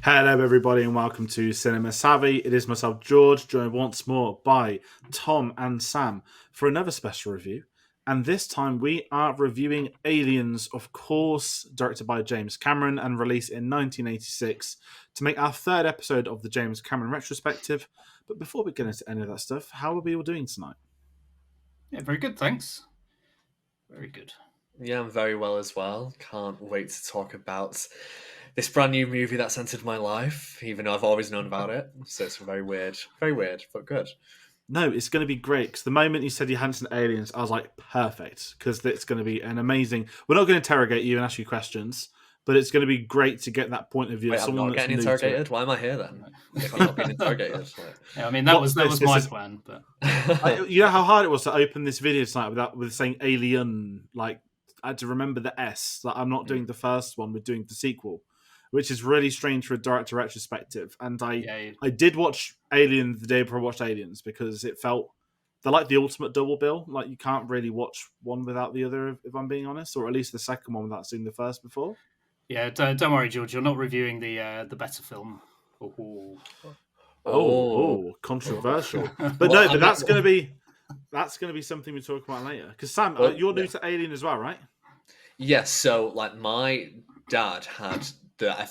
Hello, everybody, and welcome to Cinema Savvy. It is myself, George, joined once more by Tom and Sam for another special review. And this time we are reviewing Aliens, of course, directed by James Cameron and released in 1986 to make our third episode of the James Cameron Retrospective. But before we get into any of that stuff, how are we all doing tonight? Yeah, very good, thanks. Very good. Yeah, I'm very well as well. Can't wait to talk about this brand new movie that's entered my life, even though I've always known about it. So it's very weird, but good. No, it's going to be great because the moment you said you hadn't seen Aliens, I was like, perfect, because it's going to be an amazing. We're not going to interrogate you and ask you questions, but it's going to be great to get that point of view Wait, of I'm someone not that's getting new to it. interrogated? Why am I here then? If I'm not being interrogated. Yeah, I mean that was my plan, but You know how hard it was to open this video tonight with saying alien. Like I had to remember the S. Like I'm not doing the first one; we're doing the sequel, which is really strange for a director retrospective. And I did watch Alien the day before I watched Aliens because it felt they're like the ultimate double bill. Like you can't really watch one without the other, if I'm being honest, or at least the second one without seeing the first before. yeah, don't worry, George. You're not reviewing the better film. Ooh. Controversial. But no, but that's going to be something we talk about later. Because Sam, you're new to Alien as well, right? Yes. So like my dad had I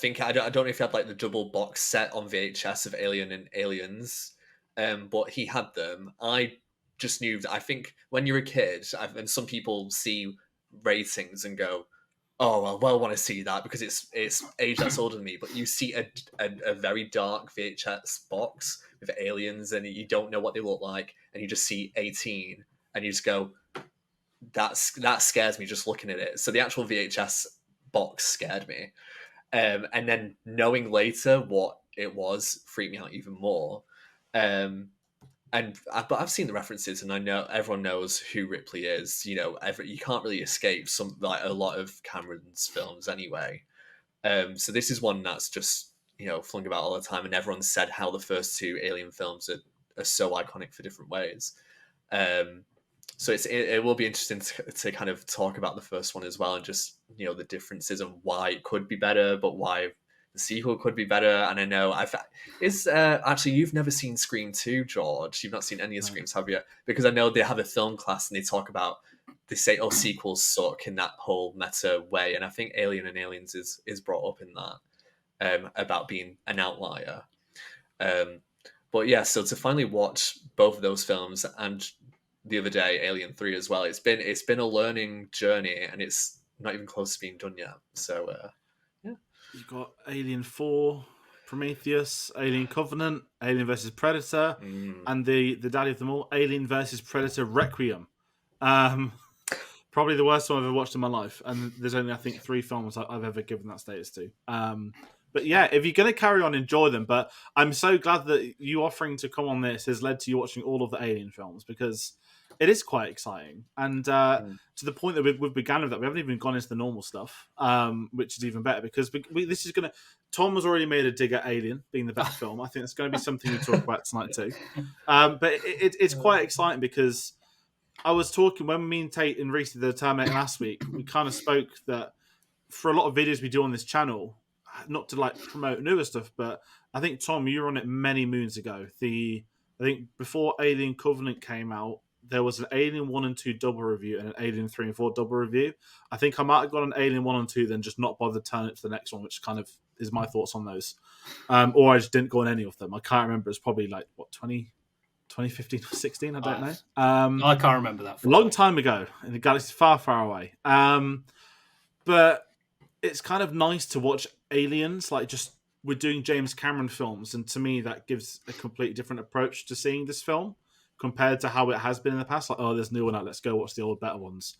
don't know if he had like the double box set on VHS of Alien and Aliens, but he had them. I just knew that I think when you're a kid, and some people see ratings and go, "Oh, I well want to see that because it's age that's older than me." But you see a very dark VHS box with aliens, and you don't know what they look like, and you just see 18, and you just go, that scares me just looking at it. So the actual VHS box scared me, and then knowing later what it was freaked me out even more. But I've seen the references, and I know everyone knows who Ripley is. You know, you can't really escape a lot of Cameron's films anyway. So this is one that's just flung about all the time, and everyone said how the first two Alien films are so iconic for different ways. So it will be interesting to kind of talk about the first one as well, and just the differences and why it could be better, but why the sequel could be better. And I know actually you've never seen Scream 2, George. You've not seen any of Screams, have you? Because I know they have a film class and they talk about, they say, oh, sequels suck in that whole meta way. And I think Alien and Aliens is brought up in that, about being an outlier. But yeah, so to finally watch both of those films, and the other day Alien 3 as well, it's been a learning journey, and it's not even close to being done yet. So You've got Alien 4, Prometheus, Alien Covenant, Alien vs. Predator, and the daddy of them all, Alien vs. Predator Requiem. Probably the worst one I've ever watched in my life. And there's only, I think, 3 films I've ever given that status to. But yeah, if you're going to carry on, enjoy them. But I'm so glad that you offering to come on this has led to you watching all of the Alien films, because it is quite exciting. And to the point that we've began with that, we haven't even gone into the normal stuff, which is even better, because this is going to... Tom has already made a dig at Alien being the better film. I think it's going to be something we talk about tonight too. But it's quite exciting, because I was talking, when me and Tate and Reese did the Terminator last week, we kind of spoke that for a lot of videos we do on this channel, not to like promote newer stuff, but I think, Tom, you were on it many moons ago. I think before Alien Covenant came out, there was an Alien 1 and 2 double review and an Alien 3 and 4 double review. I think I might have got an Alien 1 and 2, then just not bothered to turn it to the next one, which kind of is my thoughts on those. Or I just didn't go on any of them. I can't remember. It's probably like, 2015 or 16? I don't know. I can't remember that. A long time ago in a galaxy far, far away. But it's kind of nice to watch Aliens, like just we're doing James Cameron films, and to me that gives a completely different approach to seeing this film compared to how it has been in the past. Like, oh, there's new one out, let's go watch the old better ones.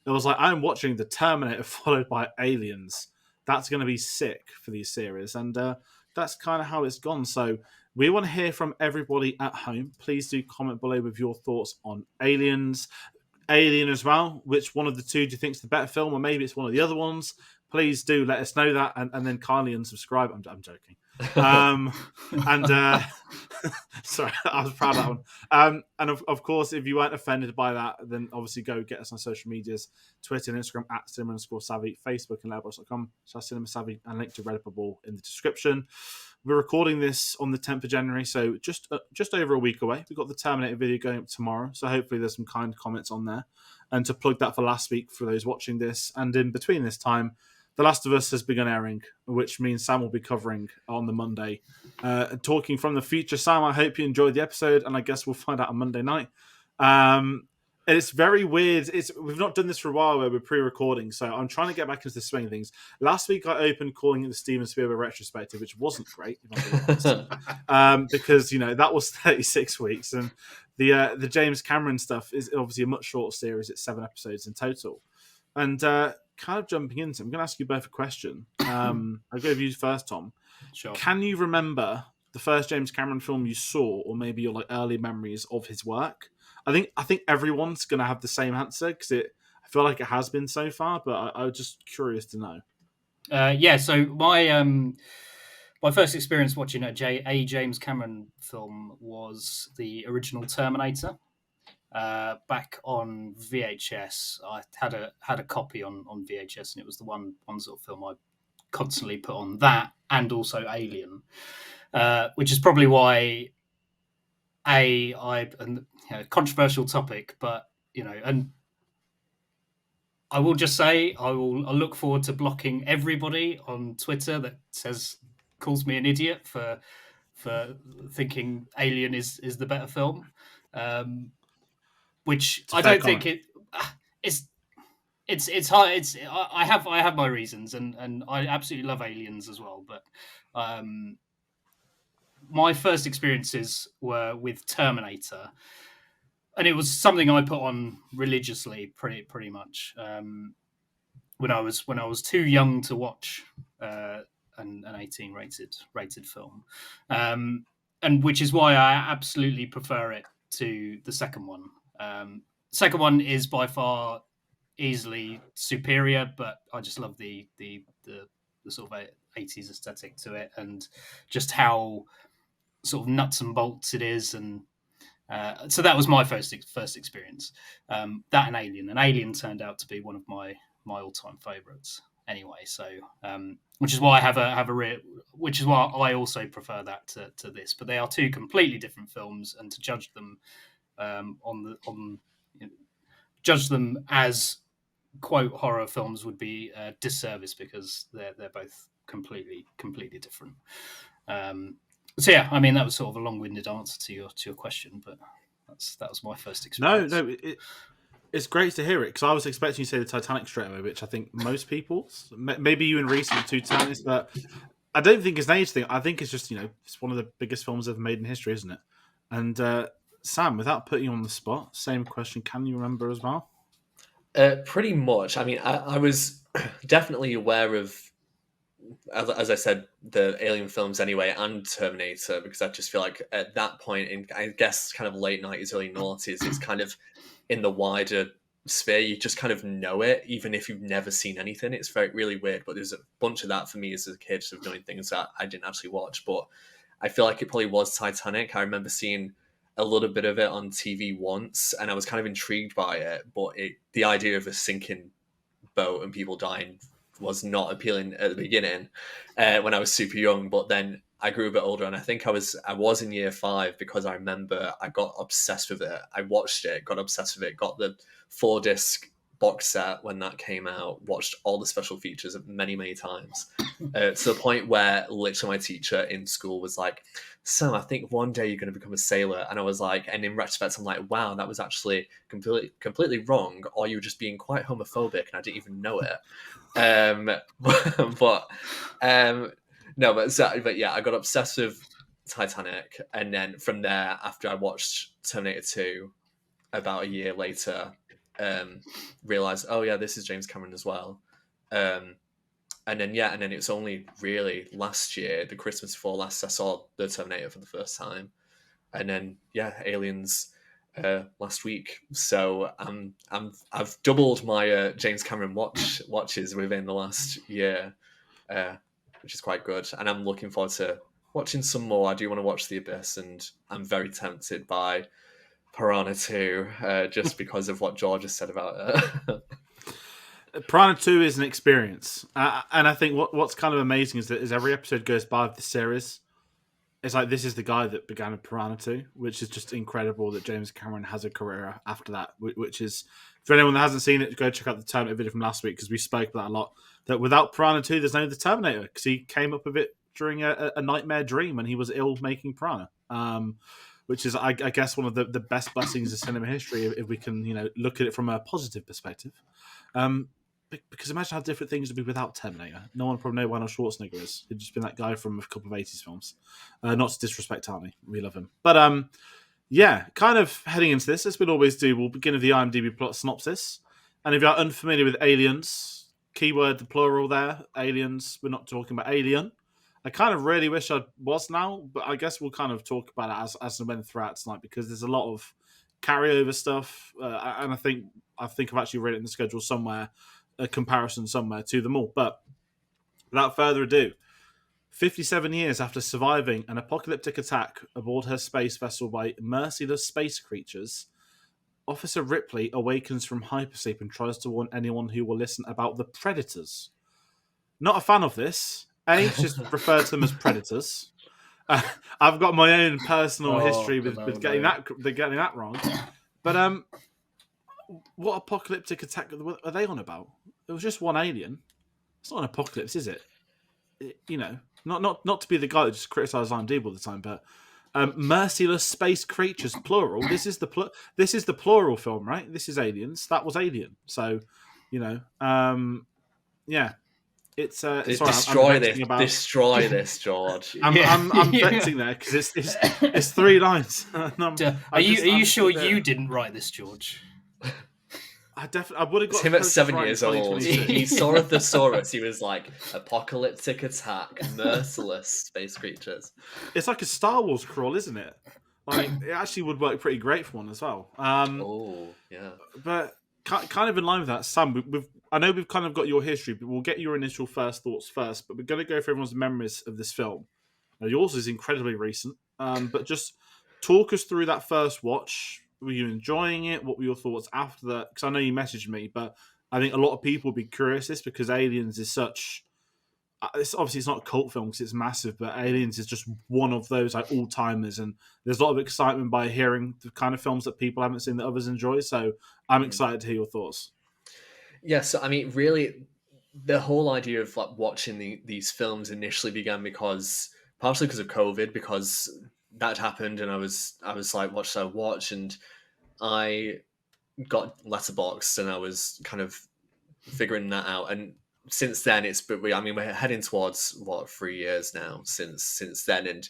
It was like, I'm watching The Terminator followed by Aliens. That's going to be sick for these series, and that's kind of how it's gone. So we want to hear from everybody at home. Please do comment below with your thoughts on Aliens, Alien as well. Which one of the two do you think is the better film, or maybe it's one of the other ones? Please do let us know that, and then kindly unsubscribe. I'm joking. And sorry, I was proud of that one. And of course, if you weren't offended by that, then obviously go get us on social medias: Twitter and Instagram at cinema_savvy, Facebook and letterboxd.com/cinemasavvy, and link to Redbubble in the description. We're recording this on the 10th of January, so just over a week away. We've got the Terminator video going up tomorrow, so hopefully there's some kind comments on there. And to plug that for last week for those watching this, and in between this time, The Last of Us has begun airing, which means Sam will be covering on the Monday. Talking from the future, Sam, I hope you enjoyed the episode, and I guess we'll find out on Monday night. And it's very weird. We've not done this for a while where we're pre-recording, so I'm trying to get back into the swing of things. Last week I opened calling it the Steven Spielberg Retrospective, which wasn't great, if I'm being honest. Because, that was 36 weeks, and the James Cameron stuff is obviously a much shorter series. It's 7 episodes in total. And kind of jumping into, I'm going to ask you both a question. I'll go with you first, Tom. Sure. Can you remember the first James Cameron film you saw, or maybe your early memories of his work? I think everyone's going to have the same answer because I feel like it has been so far, but I was just curious to know. So my first experience watching a James Cameron film was the original Terminator. Back on VHS, I had a copy on VHS, and it was the one sort of film I constantly put on, that and also Alien, which is probably why controversial topic, but and I will just say I'll look forward to blocking everybody on Twitter that calls me an idiot for thinking Alien is the better film, which I don't think it's hard. I have my reasons, and I absolutely love Aliens as well, but my first experiences were with Terminator, and it was something I put on religiously, pretty much. When I was too young to watch an 18 rated film, and which is why I absolutely prefer it to the second one. Second one is by far easily superior, but I just love the sort of 80s aesthetic to it, and just how sort of nuts and bolts it is, and so that was my first experience. That and Alien turned out to be one of my all-time favorites anyway. So which is why which is why I also prefer that to this. But they are two completely different films, and to judge them judge them as quote horror films would be a disservice, because they're both completely different. So yeah, I mean, that was sort of a long-winded answer to your question, but that was my first experience. No, it's great to hear it, because I was expecting you to say the Titanic straight away, which I think most people, maybe you and Reese, are the two Titanics, but I don't think it's an age thing. I think it's just it's one of the biggest films ever made in history, isn't it? And Sam, without putting you on the spot, same question: can you remember as well? Pretty much. I mean, I was definitely aware of, as I said, the Alien films anyway, and Terminator, because I just feel like at that point in, I guess, kind of late 90s, early noughties, it's kind of in the wider sphere, you just kind of know it, even if you've never seen anything. It's really weird, but there's a bunch of that for me as a kid, of knowing things that I didn't actually watch. But I feel like it probably was Titanic. I remember seeing a little bit of it on TV once, and I was kind of intrigued by it, but the idea of a sinking boat and people dying was not appealing at the beginning when I was super young. But then I grew a bit older, and I think I was in year 5, because I remember I got obsessed with it. I watched it, got obsessed with it, got the 4-disc box set when that came out, watched all the special features many times, to the point where literally my teacher in school was like, "Sam, I think one day you're going to become a sailor." And I was like, and in retrospect, I'm like, wow, that was actually completely wrong, or you were just being quite homophobic and I didn't even know it. But yeah, I got obsessed with Titanic, and then from there, after I watched Terminator 2 about a year later, realized, oh yeah, this is James Cameron as well. And then it was only really last year, the Christmas before last, I saw the Terminator for the first time, and then Aliens last week. So I've doubled my James Cameron watches within the last year, which is quite good, and I'm looking forward to watching some more, I do want to watch The Abyss, and I'm very tempted by Piranha 2, just because of what George has said about it. Piranha 2 is an experience. And I think what's kind of amazing is that as every episode goes by of the series, it's like this is the guy that began with Piranha 2, which is just incredible that James Cameron has a career after that, which is, for anyone that hasn't seen it, go check out the Terminator video from last week, because we spoke about that a lot, that without Piranha 2, there's no The Terminator, because he came up with it during a nightmare dream when he was ill making Piranha. Which is, I guess, one of the best blessings of cinema history, if we can, look at it from a positive perspective. Because imagine how different things would be without Terminator. No one probably know who Arnold Schwarzenegger is. He'd just been that guy from a couple of 80s films. Not to disrespect Arnie. We love him. But yeah, kind of heading into this, as we'll always do, we'll begin with the IMDb plot synopsis. And if you're unfamiliar with aliens, keyword the plural there, aliens, we're not talking about alien. I kind of really wish I was now, but I guess we'll kind of talk about it as and when throughout tonight, because there's a lot of carryover stuff, and I think I've actually read it in the schedule somewhere, a comparison somewhere to them all. But without further ado, 57 years after surviving an apocalyptic attack aboard her space vessel by merciless space creatures, Officer Ripley awakens from hypersleep and tries to warn anyone who will listen about the Predators. Not a fan of this. Just refer to them as predators. I've got my own personal history with getting that wrong. But what apocalyptic attack are they on about? It was just one alien. It's not an apocalypse, is it? Not to be the guy that just criticizes IMDb all the time, but merciless space creatures, plural. This is the plural film, right? This is aliens. That was Alien. So, yeah. It's destroy this, George. I'm vexing there because it's 3 lines. Are you sure you didn't write this, George? I would have got him at 7 years old. He saw a thesaurus. He was like, apocalyptic attack, merciless space creatures. It's like a Star Wars crawl, isn't it? Like, it actually would work pretty great for one as well. Yeah. But kind of in line with that, Sam, I know we've kind of got your history, but we'll get your initial first thoughts first. But we're going to go through everyone's memories of this film. Now, yours is incredibly recent, but just talk us through that first watch. Were you enjoying it? What were your thoughts after that? Because I know you messaged me, but I think a lot of people would be curious this, because Aliens is such... It's not a cult film because it's massive, but Aliens is just one of those like all-timers, and there's a lot of excitement by hearing the kind of films that people haven't seen that others enjoy. So I'm excited to hear your thoughts. Yeah, so I mean, really, the whole idea of like watching these films initially began partially because of COVID, because that happened, and I was like, what should I watch? And I got Letterboxd, and I was kind of figuring that out. And since then, we're heading towards 3 years now since then, and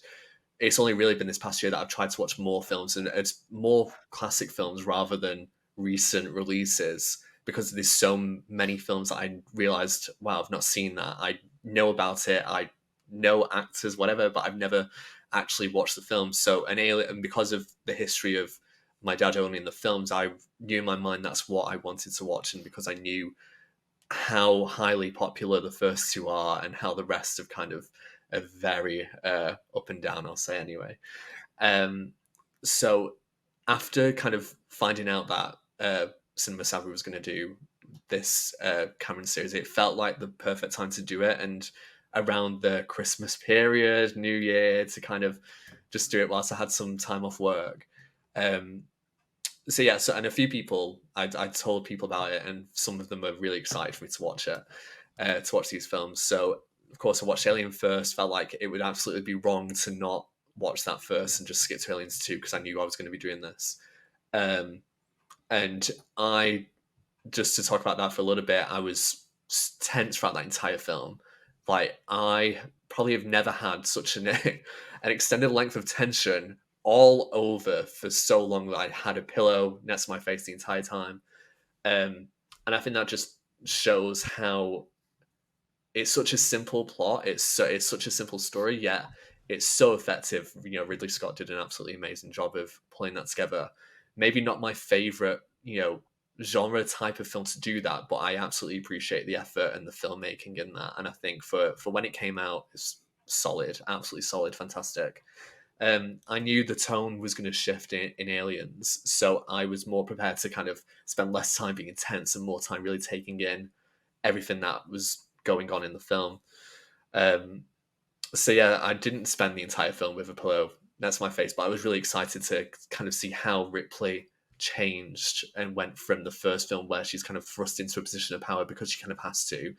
it's only really been this past year that I've tried to watch more films, and it's more classic films rather than recent releases, because there's so many films that I realized, wow, I've not seen that. I know about it, I know actors, whatever, but I've never actually watched the film. So and because of the history of my dad owning the films, I knew in my mind that's what I wanted to watch, and because I knew how highly popular the first 2 are and how the rest have kind of are very up and down, I'll say anyway. So after kind of finding out that Cinema Savvy was going to do this Cameron series, it felt like the perfect time to do it, and around the Christmas period, New Year, to kind of just do it whilst I had some time off work. And a few people, I told people about it, and some of them were really excited for me to watch it, to watch these films. So, of course, I watched Alien first, felt like it would absolutely be wrong to not watch that first and just skip to Aliens 2, because I knew I was going to be doing this. And I, just to talk about that for a little bit, I was tense throughout that entire film. Like, I probably have never had such an extended length of tension all over for so long that I had a pillow next to my face the entire time. And I think that just shows how it's such a simple plot. It's such a simple story, yet it's so effective. Ridley Scott did an absolutely amazing job of pulling that together. Maybe not my favorite, genre type of film to do that, but I absolutely appreciate the effort and the filmmaking in that. And I think for when it came out, it's solid, absolutely solid, fantastic. I knew the tone was going to shift in Aliens, so I was more prepared to kind of spend less time being intense and more time really taking in everything that was going on in the film. So yeah, I didn't spend the entire film with a pillow next to my face, but I was really excited to kind of see how Ripley changed and went from the first film where she's kind of thrust into a position of power because she kind of has to,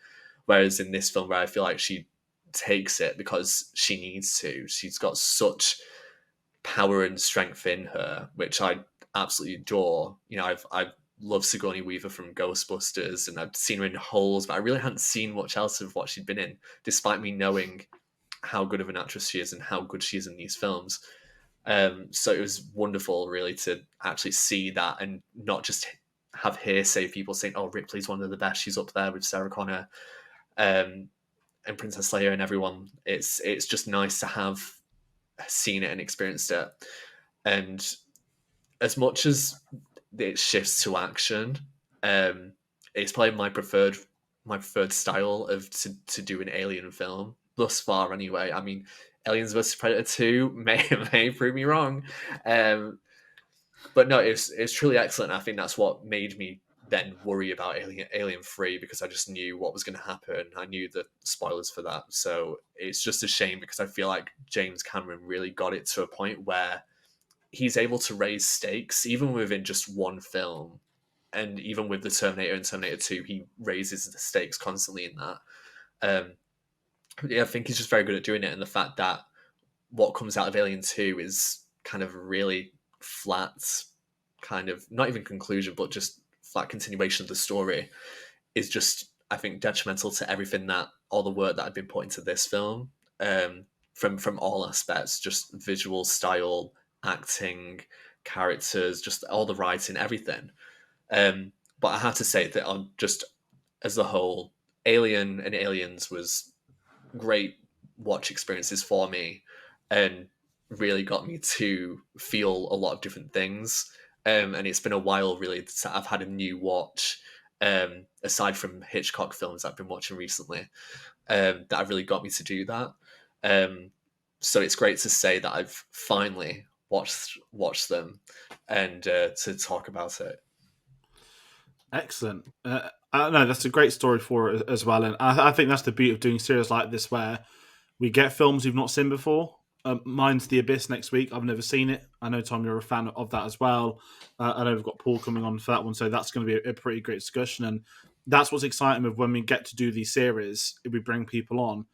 whereas in this film where I feel like she takes it because she needs to. She's got such power and strength in her, which I absolutely adore. You know, I've loved Sigourney Weaver from Ghostbusters, and I've seen her in Holes, but I really hadn't seen much else of what she'd been in, despite me knowing how good of an actress she is and how good she is in these films. So it was wonderful, really, to actually see that and not just have hearsay people saying, "Oh, Ripley's one of the best. She's up there with Sarah Connor and Princess Leia and everyone." It's just nice to have seen it and experienced it. And as much as it shifts to action, it's probably my preferred style of to do an alien film thus far. Anyway, I mean, Aliens vs Predator 2 may prove me wrong, but no, it's truly excellent. I think that's what made me then worry about Alien 3, because I just knew what was going to happen. I knew the spoilers for that, so it's just a shame because I feel like James Cameron really got it to a point where he's able to raise stakes even within just one film. And even with the Terminator and Terminator 2, he raises the stakes constantly in that. Yeah, I think he's just very good at doing it. And the fact that what comes out of Alien 2 is kind of really flat, kind of, not even conclusion, but just flat continuation of the story is just, I think, detrimental to everything that, all the work that had been put into this film, from all aspects, just visual style, acting, characters, just all the writing, everything. But I have to say that on just as a whole, Alien and Aliens was great watch experiences for me, and really got me to feel a lot of different things. And it's been a while, really, that I've had a new watch, aside from Hitchcock films I've been watching recently, that have really got me to do that. So it's great to say that I've finally watched them and to talk about it. Excellent. No, that's a great story for it as well, and I think that's the beauty of doing series like this, where we get films we've not seen before. Mine's The Abyss next week. I've never seen it. I know, Tom, you're a fan of that as well. I know we've got Paul coming on for that one, so that's going to be a pretty great discussion. And that's what's exciting with when we get to do these series. If we bring people on,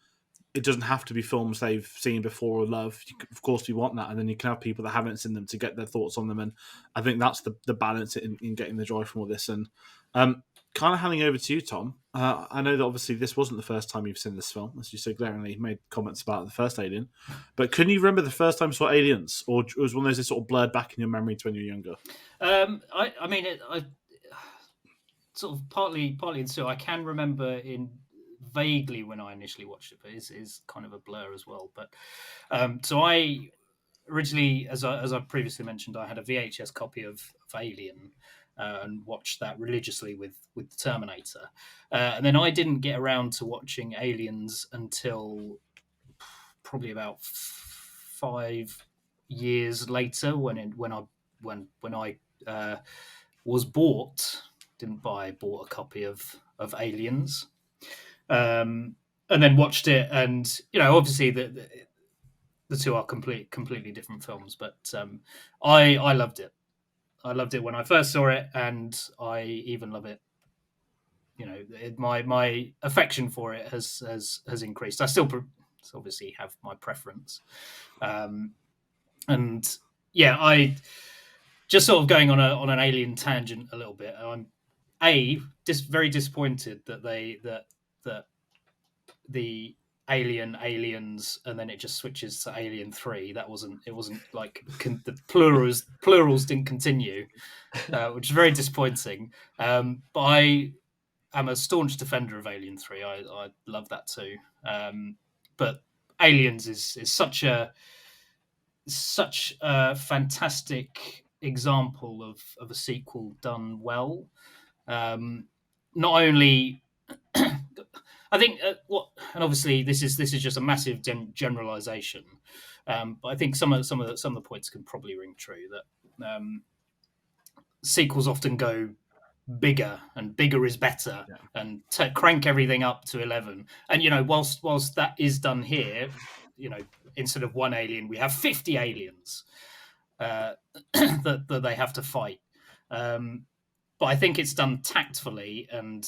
it doesn't have to be films they've seen before or love. Of course, we want that, and then you can have people that haven't seen them to get their thoughts on them. And I think that's the balance in getting the joy from all this. And kind of handing over to you, Tom. I know that obviously this wasn't the first time you've seen this film, as you so glaringly made comments about the first Alien. But can you remember the first time you saw Aliens, or was one of those that sort of blurred back in your memory to when you were younger? I mean, I sort of partly and so I can remember in vaguely when I initially watched it, but it's kind of a blur as well. But so I originally, as I previously mentioned, I had a VHS copy of Alien. And watched that religiously with the Terminator, and then I didn't get around to watching Aliens until probably about 5 years later, when I was bought a copy of Aliens, and then watched it, and obviously the two are completely different films, but I loved it. I loved it when I first saw it, and I even love it. My affection for it has increased. I still obviously have my preference, and yeah, I just sort of going on an Alien tangent a little bit. I'm very disappointed that the aliens, and then it just switches to Alien 3. It wasn't like the plurals didn't continue, which is very disappointing. But I am a staunch defender of Alien 3. I love that too. But Aliens is such a fantastic example of a sequel done well. Not only I think and obviously this is just a massive generalization, but I think some of the points can probably ring true that sequels often go bigger and bigger is better, Yeah. and crank everything up to 11. And whilst that is done here, instead of one alien we have 50 aliens that they have to fight. But I think it's done tactfully, and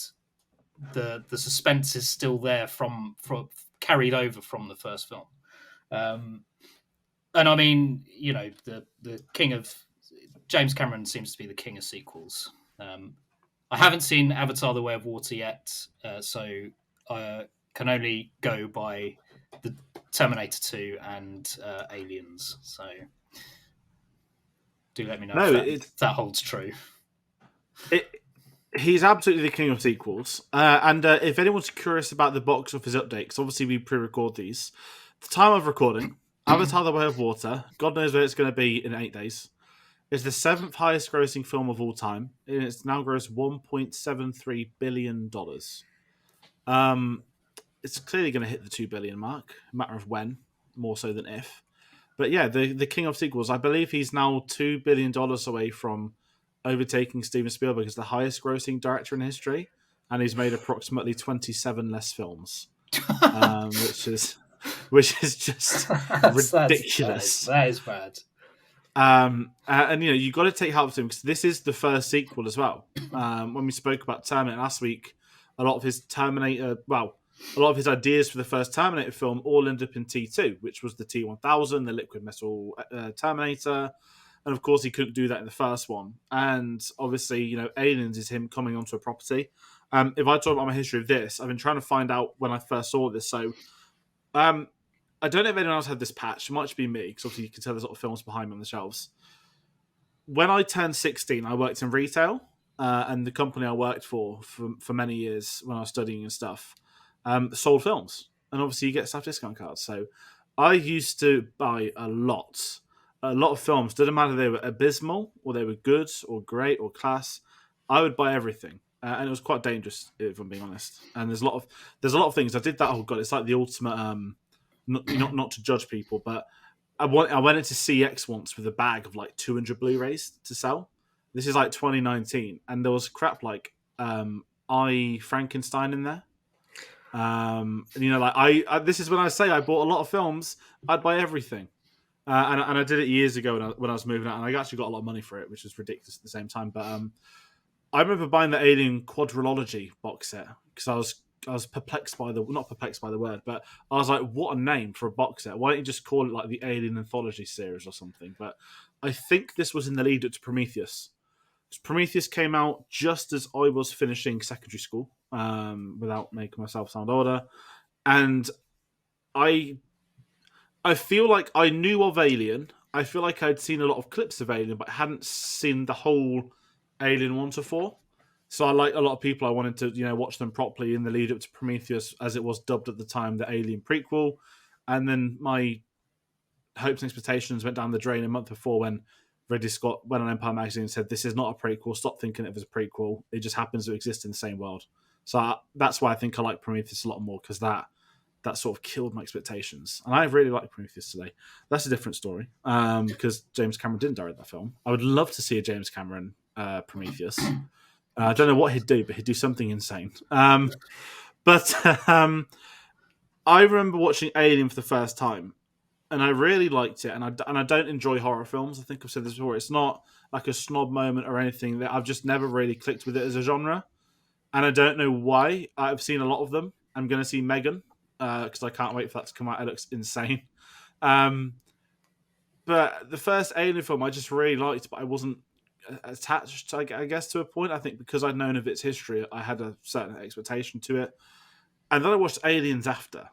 the suspense is still there from carried over from the first film. And I mean, the king of James Cameron seems to be the king of sequels. I haven't seen Avatar: The Way of Water yet, so I can only go by the Terminator 2 and Aliens. So do let me know if that holds true. He's absolutely the king of sequels. And if anyone's curious about the box office update, because obviously we pre-record these, the time of recording, Avatar: The Way of Water, God knows where it's going to be in 8 days, is the 7th highest grossing film of all time. And it's now grossed $1.73 billion. It's clearly going to hit the 2 billion mark. A matter of when, more so than if. But yeah, the king of sequels, I believe he's now $2 billion away from overtaking Steven Spielberg as the highest grossing director in history. And he's made approximately 27 less films, which is just ridiculous. That is bad. And you got to take help with him, because this is the first sequel as well. When we spoke about Terminator last week, a lot of his ideas for the first Terminator film all ended up in T2, which was the T1000, the liquid metal Terminator. And of course, he couldn't do that in the first one. And obviously, Aliens is him coming onto a property. If I talk about my history of this, I've been trying to find out when I first saw this. So, I don't know if anyone else had this patch. It might just be me, because obviously you can tell there's a lot of films behind me on the shelves. When I turned 16, I worked in retail, and the company I worked for many years when I was studying and stuff sold films. And obviously you get staff discount cards. So I used to buy a lot of films. Didn't matter if they were abysmal or they were good or great or class. I would buy everything. And it was quite dangerous, if I'm being honest. And there's a lot of things. I did that. Oh God, it's like the ultimate... Not to judge people, but I went into CX once with a bag of like 200 Blu-rays to sell. This is like 2019, and there was crap like I Frankenstein in there. And I this is when I say I bought a lot of films. I'd buy everything, and I did it years ago when I was moving out, and I actually got a lot of money for it, which was ridiculous at the same time. But I remember buying the Alien Quadrilogy box set because I was perplexed by not perplexed by the word, but I was like, what a name for a box set. Why don't you just call it like the Alien Anthology series or something? But I think this was in the lead up to Prometheus. Prometheus came out just as I was finishing secondary school, without making myself sound older. And I feel like I knew of Alien. I feel like I'd seen a lot of clips of Alien, but I hadn't seen the whole Alien 1 to 4. So I like a lot of people, I wanted to, watch them properly in the lead up to Prometheus, as it was dubbed at the time, the Alien prequel. And then my hopes and expectations went down the drain a month before when Ridley Scott went on Empire Magazine and said, this is not a prequel, stop thinking it was a prequel. It just happens to exist in the same world. So that's why I think I like Prometheus a lot more, because that sort of killed my expectations. And I really like Prometheus today. That's a different story, because James Cameron didn't direct that film. I would love to see a James Cameron Prometheus. I don't know what he'd do, but he'd do something insane. But I remember watching Alien for the first time, and I really liked it. And I don't enjoy horror films. I think I've said this before. It's not like a snob moment or anything. That I've just never really clicked with it as a genre, and I don't know why. I've seen a lot of them. I'm going to see Megan because I can't wait for that to come out. It looks insane. But the first Alien film I just really liked, but I wasn't attached, I guess, to a point. I think because I'd known of its history, I had a certain expectation to it. And then I watched Aliens after,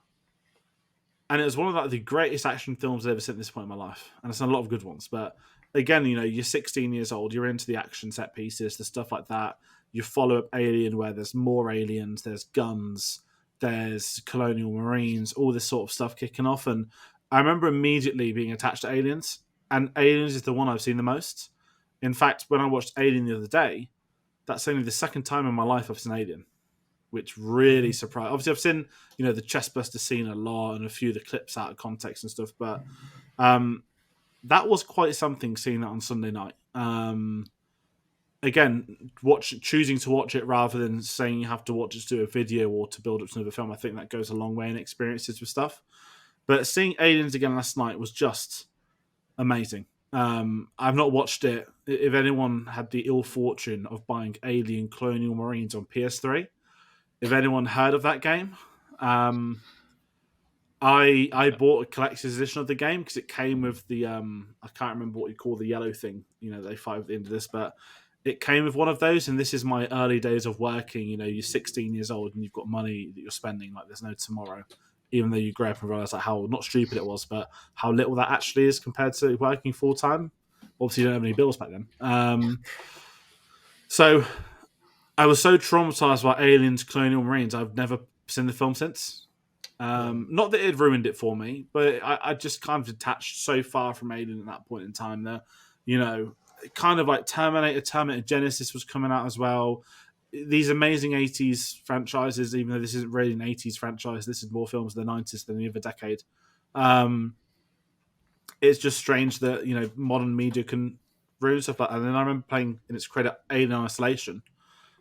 and it was one of the greatest action films I've ever seen at this point in my life. And it's a lot of good ones, but again, you're 16 years old, you're into the action set pieces, the stuff like that. You follow up Alien, where there's more aliens, there's guns, there's colonial marines, all this sort of stuff kicking off. And I remember immediately being attached to Aliens, and Aliens is the one I've seen the most. In fact, when I watched Alien the other day, that's only the second time in my life I've seen Alien, which really surprised. Obviously, I've seen the chestbuster scene a lot and a few of the clips out of context and stuff, but that was quite something seeing that on Sunday night. Again, choosing to watch it rather than saying you have to watch it to do a video or to build up to another film, I think that goes a long way in experiences with stuff. But seeing Aliens again last night was just amazing. I've not watched it. If anyone had the ill fortune of buying Alien Colonial Marines on PS3, if anyone heard of that game, I bought a collector's edition of the game because it came with the I can't remember what you call the yellow thing. They fight at the end of this, but it came with one of those. And this is my early days of working. You're 16 years old and you've got money that you're spending like there's no tomorrow. Even though you grow up and realize like how not stupid it was, but how little that actually is compared to working full time. Obviously, you don't have any bills back then. So I was so traumatized by Aliens Colonial Marines, I've never seen the film since. Not that it ruined it for me, but I just kind of detached so far from Alien at that point in time that, kind of like Terminator Genesis was coming out as well. These amazing 80s franchises, even though this isn't really an 80s franchise, this is more films of the 90s than the other decade. It's just strange that, modern media can ruin stuff like that. And then I remember playing, in its credit, Alien Isolation,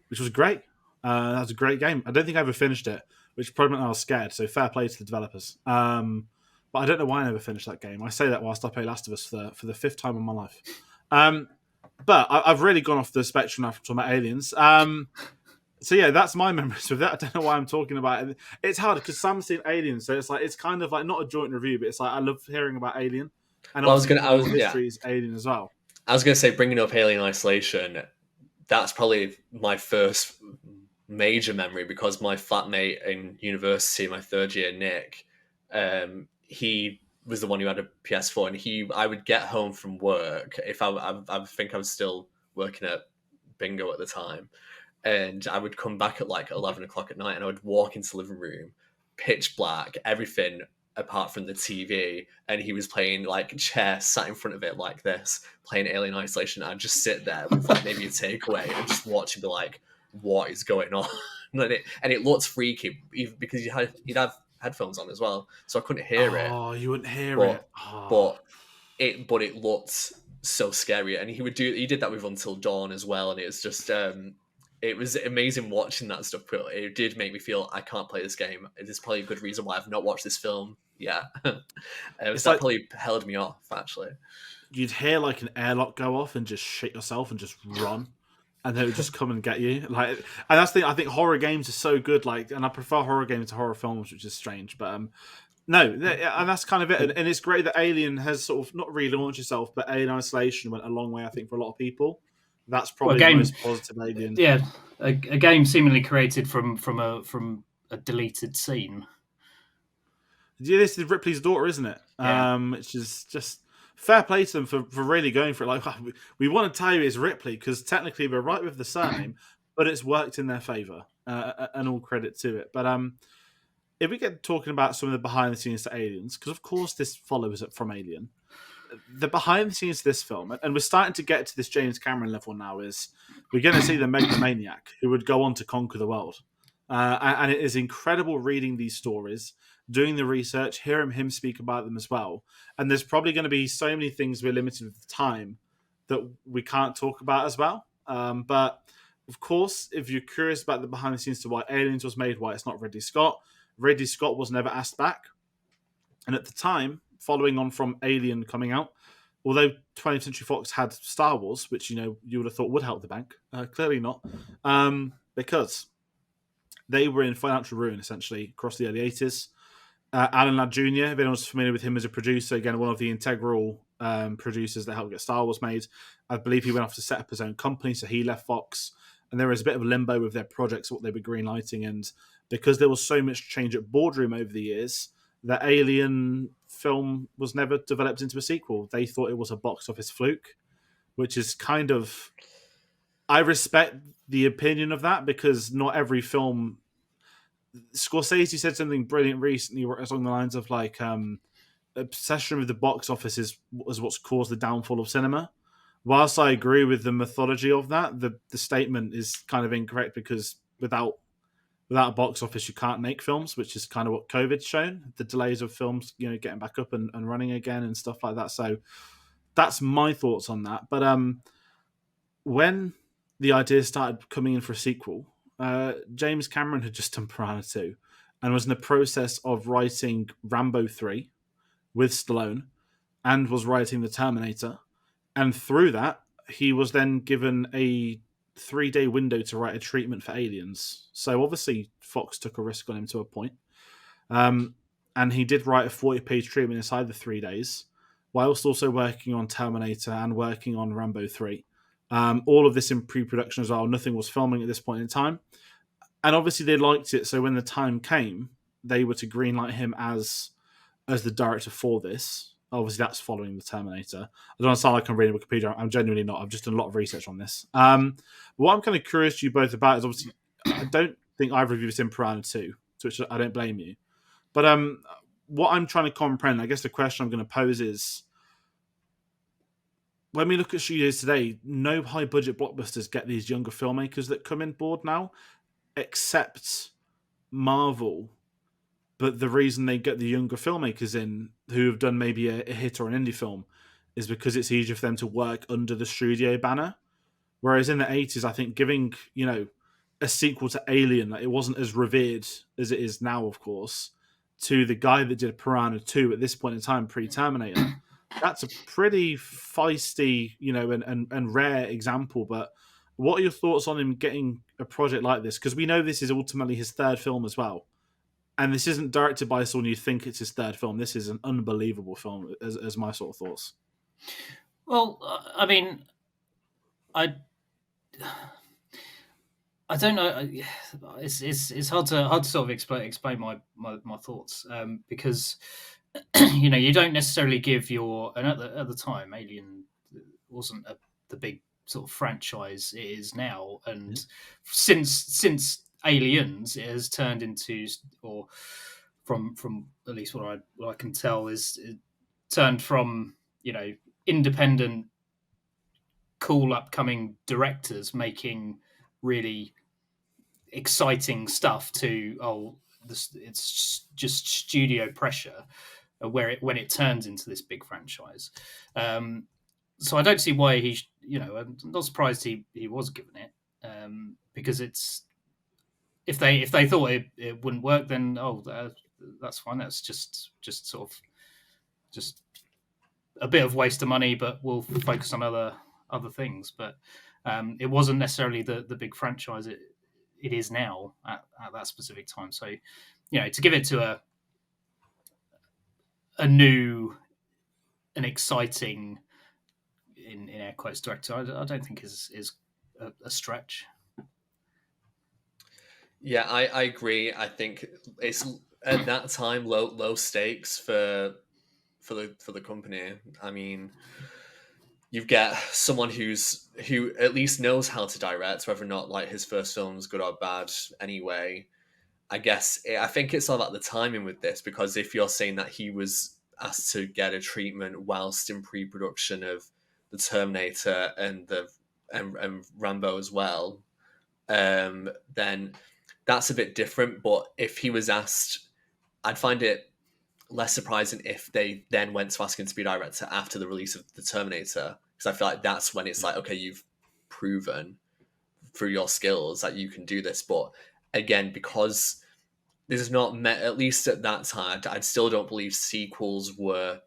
which was great. That was a great game. I don't think I ever finished it, which probably meant I was scared, so fair play to the developers. But I don't know why I never finished that game. I say that whilst I play Last of Us for the fifth time in my life. But I've really gone off the spectrum now from talking about Aliens. So yeah, that's my memories with that. I don't know why I'm talking about it. It's hard because Sam's seen Alien, so it's kind of like not a joint review, but it's like I love hearing about Alien. And history's Alien as well. I was going to say, bringing up Alien Isolation, that's probably my first major memory because my flatmate in university, my third year, Nick, he was the one who had a PS4, and I would get home from work if I think I was still working at Bingo at the time, and I would come back at like 11 o'clock at night, and I would walk into the living room, pitch black, everything apart from the TV, and he was playing like chess, sat in front of it like this, playing Alien Isolation. I'd just sit there with like maybe a takeaway and just watch and be like, what is going on? and it looked freaky, even because you'd have headphones on as well, so I couldn't hear it. Oh, you wouldn't hear it. But it looked so scary, and he did that with Until Dawn as well, and it was just it was amazing watching that stuff. But it did make me feel I can't play this game. It is probably a good reason why I've not watched this film yet. So that probably held me off, actually. You'd hear like an airlock go off and just shit yourself and just run. And they would just come and get you, and that's the thing. I think horror games are so good, and I prefer horror games to horror films, which is strange. But no, and that's kind of it. And it's great that Alien has sort of not relaunched itself, but Alien Isolation went a long way, I think, for a lot of people. That's probably the most positive Alien. Yeah, a game seemingly created from a deleted scene. Yeah, this is Ripley's daughter, isn't it? Yeah. Which is just. Fair play to them for really going for it. Like, we want to tell you it's Ripley because technically we're right with the surname, but it's worked in their favour, and all credit to it. But if we get talking about some of the behind the scenes to Aliens, because of course this follows it from Alien, the behind the scenes to this film, and we're starting to get to this James Cameron level now, is we're going to see the megalomaniac who would go on to conquer the world. And it is incredible reading these stories, doing the research, hearing him speak about them as well. And there's probably going to be so many things we're limited with time that we can't talk about as well. But of course, if you're curious about the behind the scenes to why Aliens was made, why it's not Ridley Scott was never asked back. And at the time, following on from Alien coming out, although 20th Century Fox had Star Wars, which you would have thought would help the bank, clearly not, because they were in financial ruin essentially across the early 80s. Alan Ladd Jr., if anyone's familiar with him as a producer, again, one of the integral producers that helped get Star Wars made. I believe he went off to set up his own company, so he left Fox. And there was a bit of a limbo with their projects, what they were greenlighting. And because there was so much change at Boardroom over the years, the Alien film was never developed into a sequel. They thought it was a box office fluke, which is kind of... I respect the opinion of that because not every film... Scorsese said something brilliant recently along the lines of like obsession with the box office is what's caused the downfall of cinema. Whilst I agree with the methodology of that, the statement is kind of incorrect because without without a box office, you can't make films, which is kind of what COVID's shown. The delays of films, getting back up and running again and stuff like that. So that's my thoughts on that. But when the idea started coming in for a sequel, James Cameron had just done Piranha 2 and was in the process of writing Rambo 3 with Stallone and was writing The Terminator. And through that, he was then given a 3-day window to write a treatment for Aliens. So obviously Fox took a risk on him to a point. And he did write a 40-page treatment inside the 3 days, whilst also working on Terminator and working on Rambo 3. All of this in pre-production as well. Nothing was filming at this point in time. And obviously they liked it, so when the time came, they were to greenlight him as the director for this. Obviously, that's following the Terminator. I don't want to sound like I'm reading Wikipedia. I'm genuinely not. I've just done a lot of research on this. What I'm kind of curious to you both about is obviously, I don't think either of you have seen Piranha 2, to which I don't blame you. But what I'm trying to comprehend, I guess the question I'm going to pose is, when we look at studios today, no high-budget blockbusters get these younger filmmakers that come in board now, except Marvel. But the reason they get the younger filmmakers in who have done maybe a hit or an indie film is because it's easier for them to work under the studio banner. Whereas in the 80s, I think giving, a sequel to Alien, it wasn't as revered as it is now, of course, to the guy that did Piranha 2 at this point in time, pre-Terminator. That's a pretty feisty, and rare example. But what are your thoughts on him getting a project like this? Because we know this is ultimately his third film as well. And this isn't directed by someone you think it's his third film. This is an unbelievable film, as my sort of thoughts. Well, I mean, I don't know. It's hard to sort of explain my thoughts because you don't necessarily give and at the time Alien wasn't the big sort of franchise it is now, and since Aliens, it has turned into, or from at least what I can tell, is it turned from independent, cool, upcoming directors making really exciting stuff to it's just studio pressure, when it turns into this big franchise. So I don't see why I'm not surprised he was given it, because it's. If they thought it wouldn't work, then that's fine. That's just sort of just a bit of waste of money, but we'll focus on other things. But it wasn't necessarily the big franchise it is now at that specific time. So to give it to a new and exciting, in air quotes, director, I don't think is a stretch. Yeah, I agree. I think it's at that time low stakes for the company. I mean, you get someone who at least knows how to direct, whether or not like his first film's good or bad. Anyway, I think it's all about the timing with this, because if you're saying that he was asked to get a treatment whilst in pre-production of the Terminator and and Rambo as well, then that's a bit different. But if he was asked, I'd find it less surprising if they then went to ask him to be director after the release of the Terminator, because I feel like that's when it's like, okay, you've proven through your skills that you can do this. But again, because this is not met, at least at that time, I still don't believe sequels were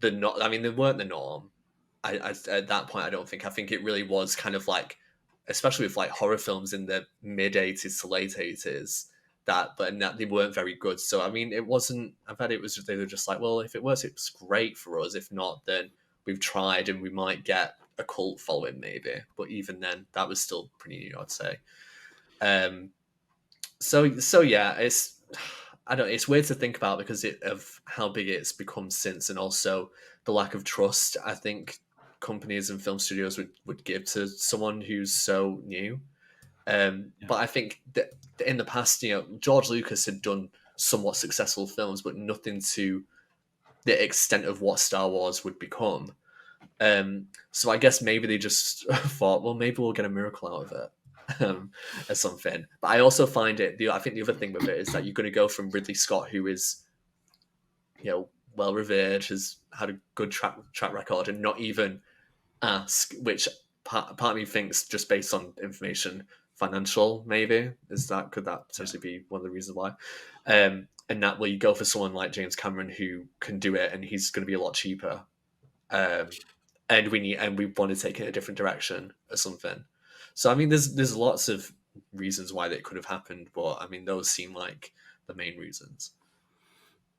they weren't the norm. At that point, I don't think. I think it really was kind of like, especially with like horror films in the mid 80s to late 80s, that they weren't very good. So I mean, it wasn't. I bet it was. They were just like, well, if it works, it's great for us. If not, then we've tried and we might get a cult following maybe. But even then, that was still pretty new, I'd say. So yeah, it's weird to think about because of how big it's become since, and also the lack of trust I think companies and film studios would give to someone who's so new. But I think that in the past, George Lucas had done somewhat successful films, but nothing to the extent of what Star Wars would become. So I guess maybe they just thought, well, maybe we'll get a miracle out of it. or something. But I also find I think the other thing with it is that you're going to go from Ridley Scott, who is, well revered, has had a good track record, and not even ask, which part of me thinks, just based on information, financial maybe, could that potentially be one of the reasons why, and that you go for someone like James Cameron who can do it, and he's going to be a lot cheaper, and we want to take it in a different direction or something. So I mean, there's lots of reasons why that could have happened, but I mean, those seem like the main reasons.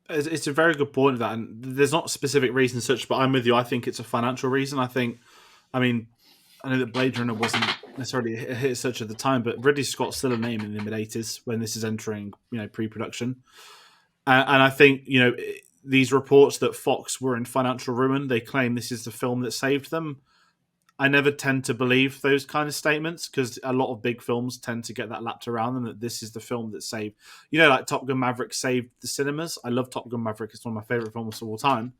It's a very good point of that, and there's not specific reasons such, but I'm with you. I think it's a financial reason. I know that Blade Runner wasn't necessarily a hit such at the time, but Ridley Scott's still a name in the mid '80s when this is entering, pre-production, and I think these reports that Fox were in financial ruin, they claim this is the film that saved them. I never tend to believe those kind of statements because a lot of big films tend to get that lapped around them, that this is the film that saved, like Top Gun Maverick saved the cinemas. I love Top Gun Maverick. It's one of my favorite films of all time.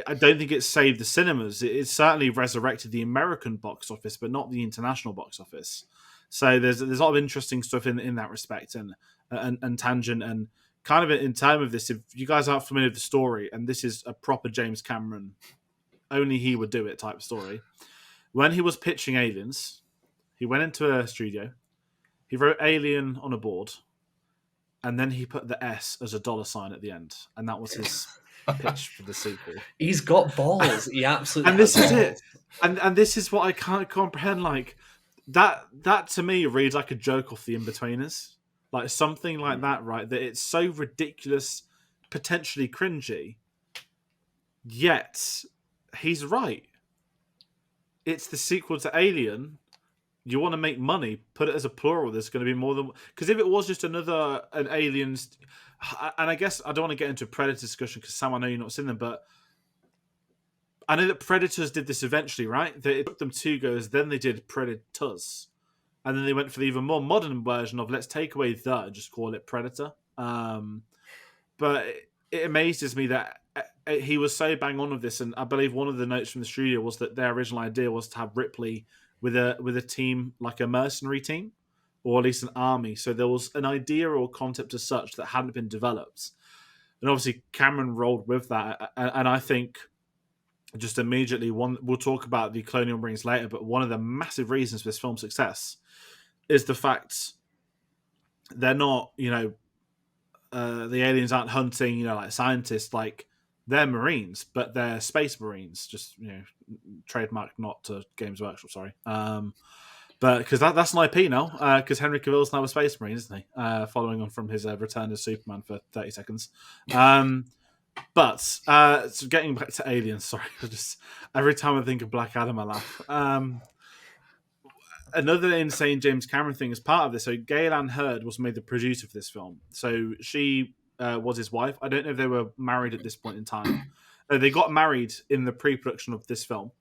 I don't think it saved the cinemas. It certainly resurrected the American box office, but not the international box office. So there's a lot of interesting stuff in that respect and tangent, and kind of in terms of this, if you guys aren't familiar with the story, and this is a proper James Cameron, only he would do it type story. When he was pitching Aliens, he went into a studio, he wrote Alien on a board, and then he put the S as a $sign at the end, and that was his pitch for the sequel. He's got balls. He absolutely. And this is it. And this is what I can't comprehend. Like that to me reads like a joke off The Inbetweeners, like something like that, right? That it's so ridiculous, potentially cringy. Yet he's right. It's the sequel to Alien. You want to make money, put it as a plural. There's going to be more than... Because if it was just an Aliens... And I guess I don't want to get into a Predator discussion because, Sam, I know you're not seen them, but I know that Predators did this eventually, right? It took them 2 goes, then they did Predators. And then they went for the even more modern version of let's take away the and just call it Predator. But it amazes me that he was so bang on with this, and I believe one of the notes from the studio was that their original idea was to have Ripley with a team, like a mercenary team, or at least an army. So there was an idea or concept as such that hadn't been developed. And obviously Cameron rolled with that. And I think just immediately, we'll talk about the Colonial Marines later, but one of the massive reasons for this film's success is the fact they're not, the aliens aren't hunting, like scientists, like they're Marines, but they're Space Marines, just, trademark not to Games Workshop, sorry. But because that's an IP now, because Henry Cavill's now a Space Marine, isn't he? Following on from his return as Superman for 30 seconds. But so getting back to Aliens, sorry, every time I think of Black Adam, I laugh. Another insane James Cameron thing is part of this. So Gail Ann Hurd was made the producer for this film. So she was his wife. I don't know if they were married at this point in time. They got married in the pre-production of this film.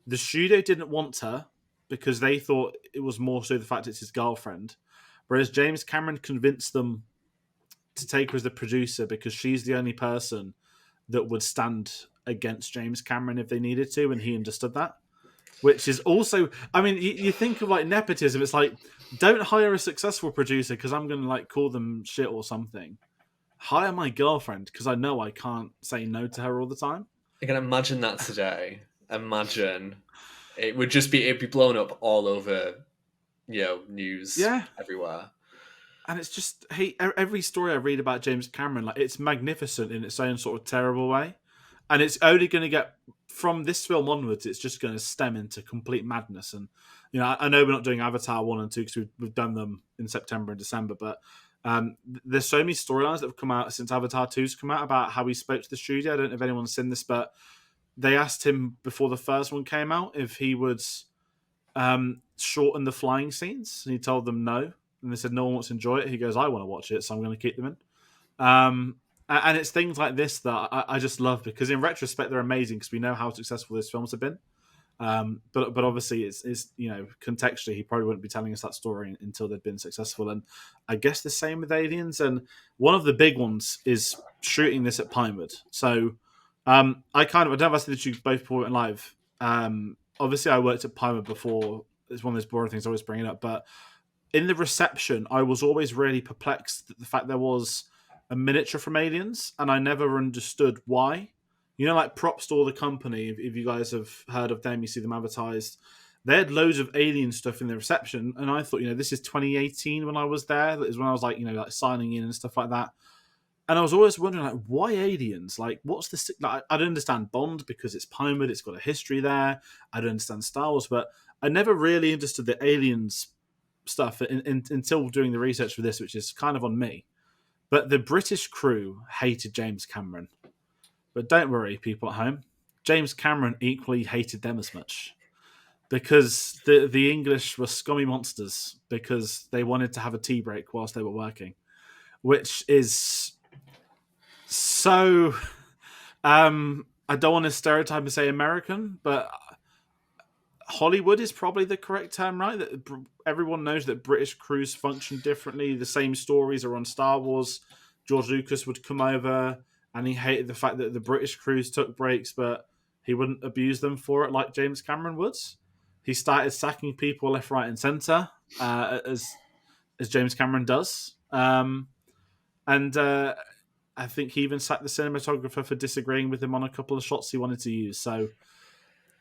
The studio didn't want her because they thought it was more so the fact it's his girlfriend. Whereas James Cameron convinced them to take her as the producer because she's the only person that would stand against James Cameron if they needed to, and he understood that. Which is also, I mean, you think of like nepotism, it's like, don't hire a successful producer because I'm going to like call them shit or something. Hire my girlfriend because I know I can't say no to her all the time. I can imagine that today. Imagine it'd be blown up all over, news everywhere. And it's just, every story I read about James Cameron, like it's magnificent in its own sort of terrible way. And it's only going to get, from this film onwards, it's just going to stem into complete madness. And, I know we're not doing Avatar 1 and 2 because we've done them in September and December, but there's so many storylines that have come out since Avatar 2's come out about how he spoke to the studio. I don't know if anyone's seen this, but they asked him before the first one came out if he would shorten the flying scenes. And he told them no. And they said no one wants to enjoy it. He goes, I want to watch it, so I'm going to keep them in. And it's things like this that I just love because in retrospect they're amazing because we know how successful these films have been. But obviously it's contextually he probably wouldn't be telling us that story until they'd been successful. And I guess the same with Aliens. And one of the big ones is shooting this at Pinewood. So I don't know if I said that you both before it live. Obviously I worked at Pinewood before it's one of those boring things I always bring it up, but in the reception, I was always really perplexed at the fact there was a miniature from Aliens, and I never understood why. You know, like props to all the company. If you guys have heard of them, you see them advertised. They had loads of Alien stuff in the reception, and I thought, this is 2018 when I was there. That is when I was like, like signing in and stuff like that. And I was always wondering, like, why aliens? Like, what's this? Like, I don't understand Bond because it's Pinewood, it's got a history there. I don't understand Star Wars, but I never really understood the aliens stuff until doing the research for this, which is kind of on me. But the British crew hated James Cameron. But don't worry, people at home. James Cameron equally hated them as much. Because the English were scummy monsters because they wanted to have a tea break whilst they were working. Which is so... I don't want to stereotype and say American, but Hollywood is probably the correct term, right? That everyone knows that British crews function differently. The same stories are on Star Wars. George Lucas would come over and he hated the fact that the British crews took breaks, but he wouldn't abuse them for it like James Cameron would. He started sacking people left, right, and centre, as James Cameron does. And I think he even sacked the cinematographer for disagreeing with him on a couple of shots he wanted to use. So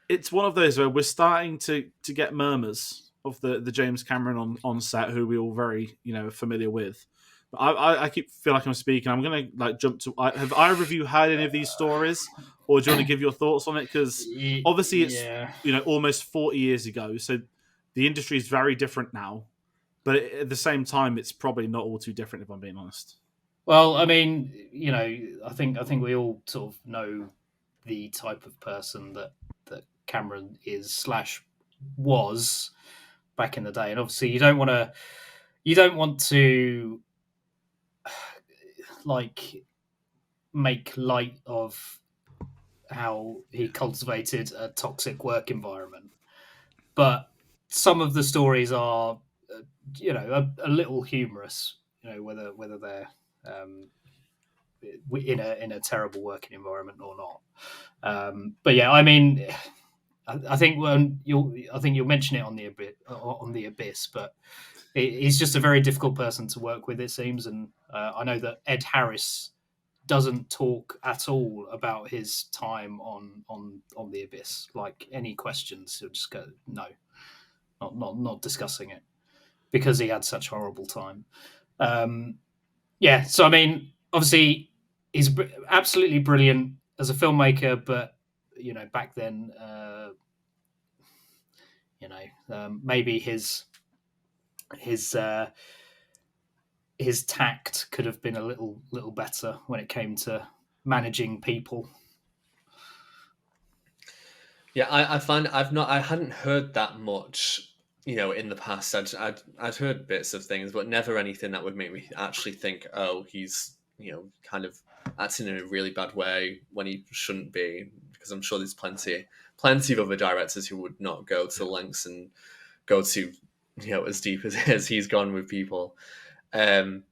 it's one of those where we're starting to get murmurs of the James Cameron on set, who we're all very familiar with. But I feel like I'm speaking. I'm going to jump to. Have either of you heard any of these stories, or do you want to give your thoughts on it? Because obviously it's almost 40 years ago, so the industry is very different now. But at the same time, it's probably not all too different, if I'm being honest. Well, I mean, I think we all sort of know the type of person that Cameron is / was back in the day, and obviously you don't want to make light of how he cultivated a toxic work environment, but some of the stories are a little humorous, whether they're in a terrible working environment or not. But yeah, I mean, I think you'll mention it on the Abyss, but he's just a very difficult person to work with, it seems. And I know that Ed Harris doesn't talk at all about his time on the Abyss. Like, any questions, he'll just go, no, not discussing it, because he had such a horrible time. So I mean, obviously he's absolutely brilliant as a filmmaker, but back then, maybe his tact could have been a little better when it came to managing people. Yeah, I hadn't heard that much, in the past. I'd heard bits of things, but never anything that would make me actually think, oh, he's kind of acting in a really bad way when he shouldn't be. Because I'm sure there's plenty of other directors who would not go to lengths and go to as deep as he's gone with people. And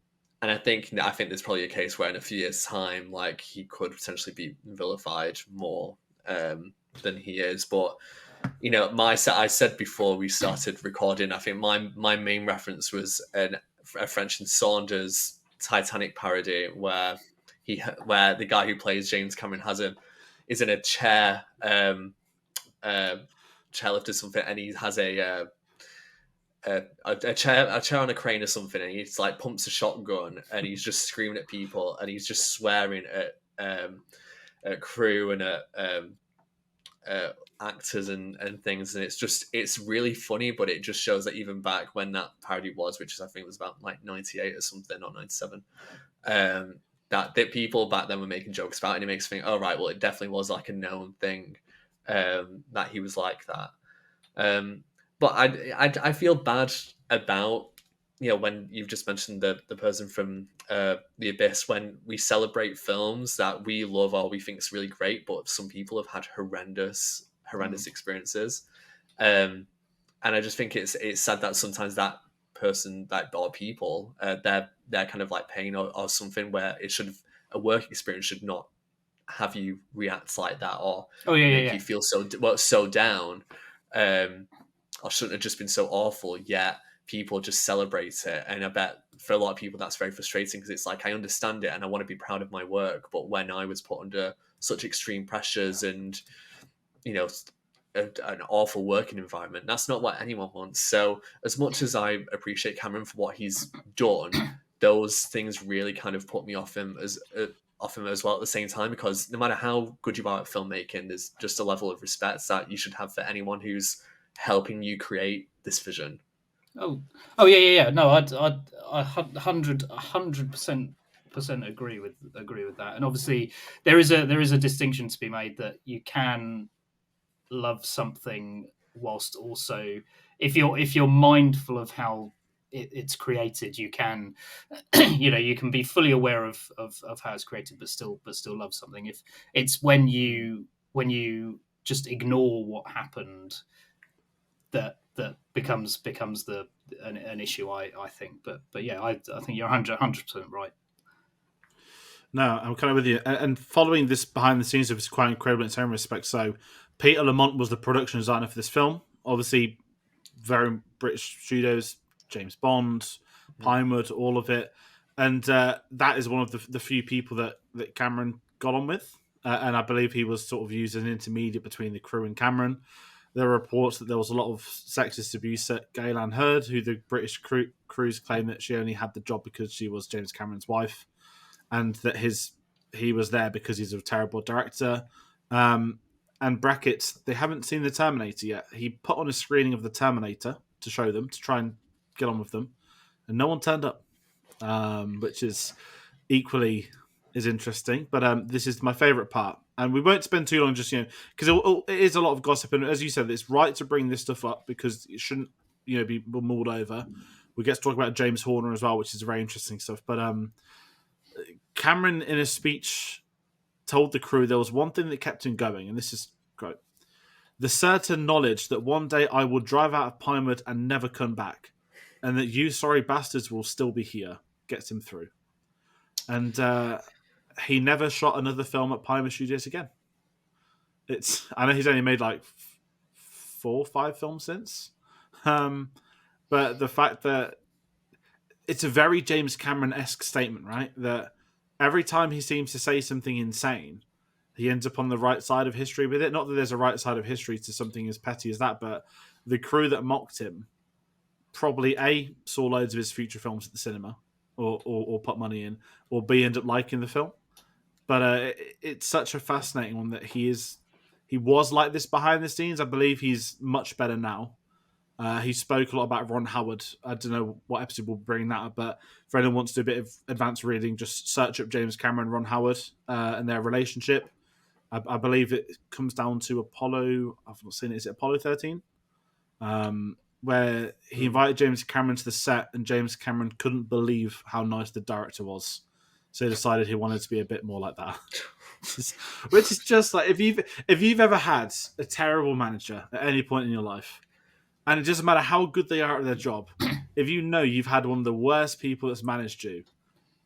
I think there's probably a case where in a few years' time, like, he could potentially be vilified more than he is. But I said before we started recording, I think my main reference was a French and Saunders Titanic parody where the guy who plays James Cameron is in a chair, chairlift or something, and he has a chair on a crane or something, and he's like pumps a shotgun and he's just screaming at people and he's just swearing at crew and at actors and things, and it's really funny. But it just shows that even back when that parody was, which I think was about like 98 or something, or 97, that people back then were making jokes about it, and it makes me think, oh right, well, it definitely was like a known thing that he was like that. But I feel bad about, when you've just mentioned the person from The Abyss, when we celebrate films that we love or we think is really great, but some people have had horrendous experiences. And I just think it's sad that sometimes that person, or people, they're kind of like pain or something, where a work experience should not have you react like that, or make you feel so down. or shouldn't have just been so awful, yet people just celebrate it. And I bet for a lot of people that's very frustrating, because it's like, I understand it and I want to be proud of my work, but when I was put under such extreme pressures and, you know, an awful working environment, that's not what anyone wants. So as much as I appreciate Cameron for what he's done, those things really kind of put me off him as well at the same time, because no matter how good you are at filmmaking, there's just a level of respect that you should have for anyone who's helping you create this vision. Yeah. No, I 100% agree with that. And obviously, there is a distinction to be made that you can love something whilst also, if you're mindful of how it's created, you can you can be fully aware of how it's created, but still love something. If it's when you just ignore what happened, that becomes an issue, I think. But yeah, I think you're 100% right. No, I'm kind of with you. And following this behind the scenes was quite incredible in its own respect. So Peter Lamont was the production designer for this film. Obviously, very British studios, James Bond, Pinewood, all of it. And that is one of the few people that Cameron got on with. And I believe he was sort of used as an intermediate between the crew and Cameron. There are reports that there was a lot of sexist abuse at Gaylan Hurd, who the British crews claim that she only had the job because she was James Cameron's wife, and that he was there because he's a terrible director. And brackets, they haven't seen the Terminator yet. He put on a screening of the Terminator to show them, to try and get on with them, and no one turned up, which is equally is interesting. But this is my favourite part. And we won't spend too long just, because it is a lot of gossip. And as you said, it's right to bring this stuff up because it shouldn't, be mulled over. We get to talk about James Horner as well, which is very interesting stuff. But Cameron, in a speech, told the crew there was one thing that kept him going, and this is great. The certain knowledge that one day I will drive out of Pinewood and never come back, and that you sorry bastards will still be here, gets him through. And he never shot another film at Pinewood Studios again. I know he's only made like 4 or 5 films since. But the fact that it's a very James Cameron-esque statement, right? That every time he seems to say something insane, he ends up on the right side of history with it. Not that there's a right side of history to something as petty as that, but the crew that mocked him probably A, saw loads of his future films at the cinema or put money in, or B, end up liking the film. But it's such a fascinating one that he was like this behind the scenes. I believe he's much better now. He spoke a lot about Ron Howard. I don't know what episode we'll bring that up, but if anyone wants to do a bit of advanced reading, just search up James Cameron, Ron Howard, and their relationship. I believe it comes down to Apollo. I've not seen it. Is it Apollo 13? Where he invited James Cameron to the set, and James Cameron couldn't believe how nice the director was. So he decided he wanted to be a bit more like that. Which is just like, if you've ever had a terrible manager at any point in your life, and it doesn't matter how good they are at their job, if you know you've had one of the worst people that's managed you,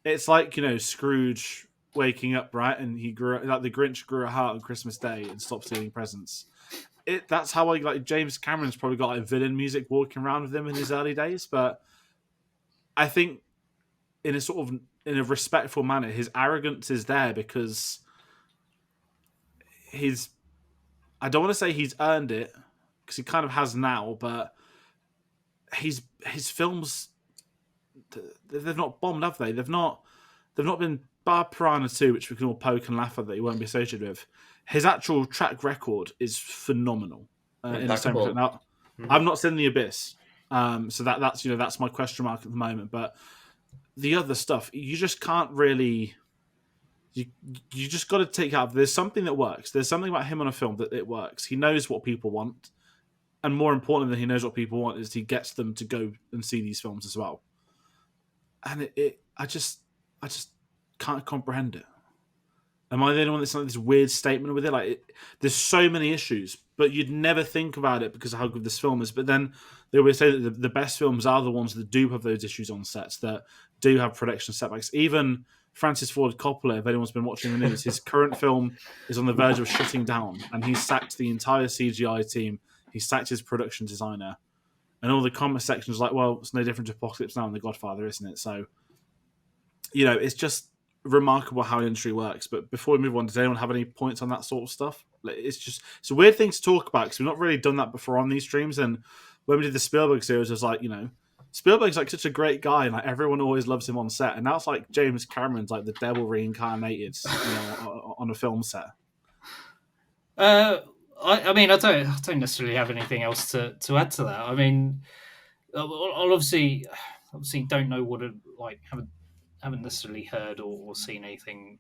it's like, Scrooge waking up, right? And he grew like the Grinch grew a heart on Christmas Day and stopped stealing presents. That's how James Cameron's probably got like villain music walking around with him in his early days, but I think in a respectful manner, his arrogance is there because I don't want to say he's earned it, because he kind of has now, but his films, they've not bombed, have they? They've not been, bar Piranha 2, which we can all poke and laugh at that he won't be associated with. His actual track record is phenomenal. In the same now, I've not seen The Abyss, so that's my question mark at the moment. But the other stuff, you just can't really. You just got to take out. There's something that works. There's something about him on a film that it works. He knows what people want, and more important than he knows what people want is he gets them to go and see these films as well. And I just can't comprehend it. Am I the only one that's like this weird statement with it? There's so many issues, but you'd never think about it because of how good this film is. But then they always say that the best films are the ones that do have those issues on sets, that do have production setbacks. Even Francis Ford Coppola, if anyone's been watching the news, his current film is on the verge of shutting down, and he's sacked the entire CGI team. He sacked his production designer. And all the comment sections like, well, it's no different to Apocalypse Now and The Godfather, isn't it? So, you know, it's just remarkable how the industry works. But before we move on, does anyone have any points on that sort of stuff? Like, it's a weird thing to talk about because we've not really done that before on these streams. And when we did the Spielberg series, it was like, you know, Spielberg's like such a great guy, and like everyone always loves him on set. And now it's like James Cameron's like the devil reincarnated, you know, on a film set. I mean, I don't necessarily have anything else to add to that. I mean, I'll obviously don't know what haven't necessarily heard or seen anything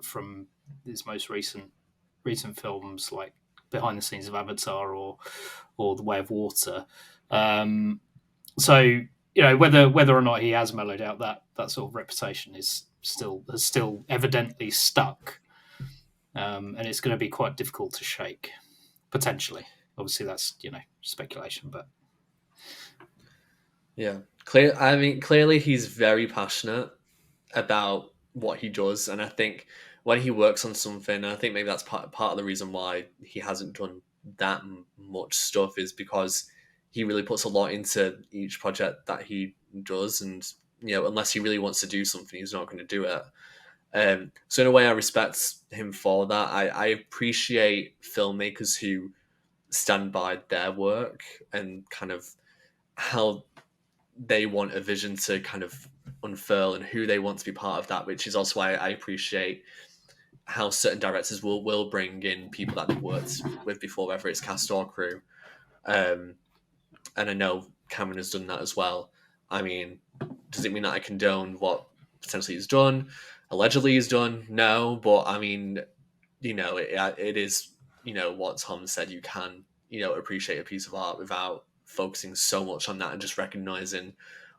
from his most recent films, like behind the scenes of Avatar or The Way of Water. So, you know, whether or not he has mellowed out, that sort of reputation has still evidently stuck. And it's going to be quite difficult to shake, potentially. Obviously, that's, you know, speculation, but yeah, clearly he's very passionate about what he does, and I think when he works on something, I think maybe that's part of the reason why he hasn't done that much stuff is because he really puts a lot into each project that he does, and you know, unless he really wants to do something, he's not going to do it. So in a way, I respect him for that. I appreciate filmmakers who stand by their work and kind of how they want a vision to kind of unfurl and who they want to be part of that, which is also why I appreciate how certain directors will bring in people that they've worked with before, whether it's cast or crew. And I know Cameron has done that as well. I mean, does it mean that I condone what potentially he's done? Allegedly he's done? No, but I mean, you know, it is, you know, what Tom said, you can, you know, appreciate a piece of art without focusing so much on that and just recognizing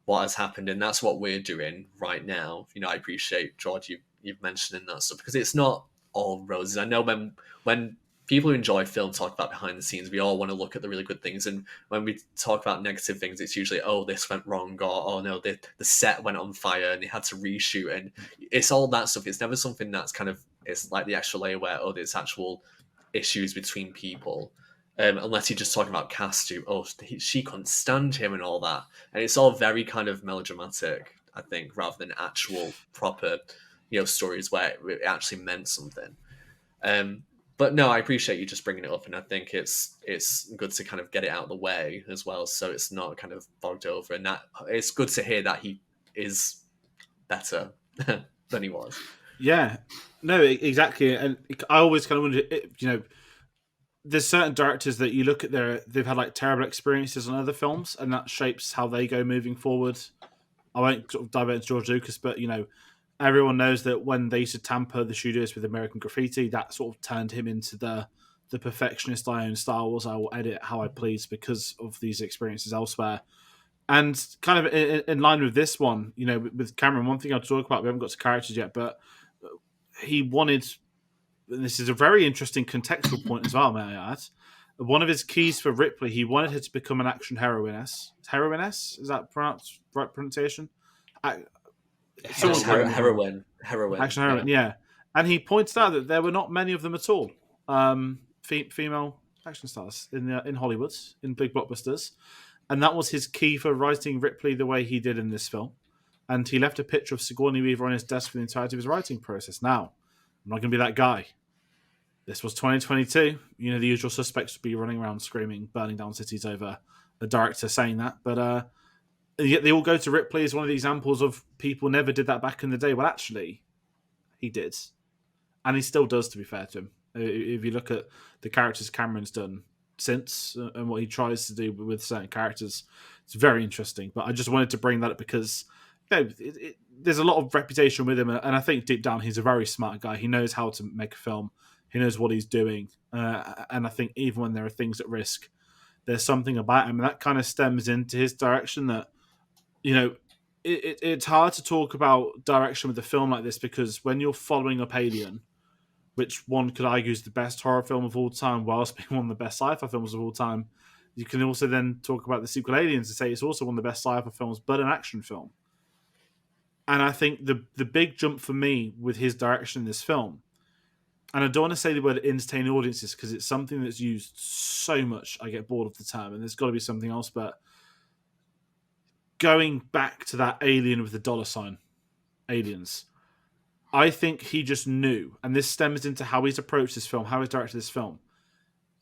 what has happened. And that's what we're doing right now. You know, I appreciate, George, you've mentioned that stuff because it's not all roses. I know when people who enjoy film talk about behind the scenes, we all want to look at the really good things. And when we talk about negative things, it's usually, oh, this went wrong, or, oh no, the set went on fire and they had to reshoot. And it's all that stuff. It's never something that's kind of, it's like the extra layer where, oh, there's actual issues between people. Unless you're just talking about cast who, oh, she couldn't stand him and all that. And it's all very kind of melodramatic, I think, rather than actual proper, you know, stories where it actually meant something. But no, I appreciate you just bringing it up, and I think it's good to kind of get it out of the way as well, so it's not kind of bogged over. And that it's good to hear that he is better than he was. Yeah, no, exactly. And I always kind of wonder, you know, there's certain directors that you look at they've had like terrible experiences on other films, and that shapes how they go moving forward. I won't sort of dive into George Lucas, but you know, everyone knows that when they used to tamper the studios with American Graffiti, that sort of turned him into the perfectionist I own Star Wars. I will edit how I please because of these experiences elsewhere. And kind of in line with this one, you know, with Cameron, one thing I'll talk about, we haven't got to characters yet, but he wanted, and this is a very interesting contextual point as well, may I add, one of his keys for Ripley, he wanted her to become an action heroiness. Heroiness? Is that right pronunciation? Heroin. Action heroin, yeah. And he pointed out that there were not many of them at all. Female action stars in Hollywood, in big blockbusters. And that was his key for writing Ripley the way he did in this film. And he left a picture of Sigourney Weaver on his desk for the entirety of his writing process. Now, I'm not going to be that guy. This was 2022. You know, the usual suspects would be running around screaming, burning down cities over a director saying that. But yet they all go to Ripley as one of the examples of people never did that back in the day. Well, actually, he did. And he still does, to be fair to him. If you look at the characters Cameron's done since and what he tries to do with certain characters, it's very interesting. But I just wanted to bring that up because, you know, there's a lot of reputation with him. And I think deep down, he's a very smart guy. He knows how to make a film. He knows what he's doing. And I think even when there are things at risk, there's something about him. And that kind of stems into his direction that, you know, it's hard to talk about direction with a film like this because when you're following up Alien, which one could argue is the best horror film of all time, whilst being one of the best sci-fi films of all time, you can also then talk about the sequel Aliens and say it's also one of the best sci-fi films, but an action film. And I think the big jump for me with his direction in this film, and I don't want to say the word entertain audiences because it's something that's used so much, I get bored of the term, and there's got to be something else, but going back to that alien with the dollar sign, aliens. I think he just knew, and this stems into how he's approached this film, how he's directed this film.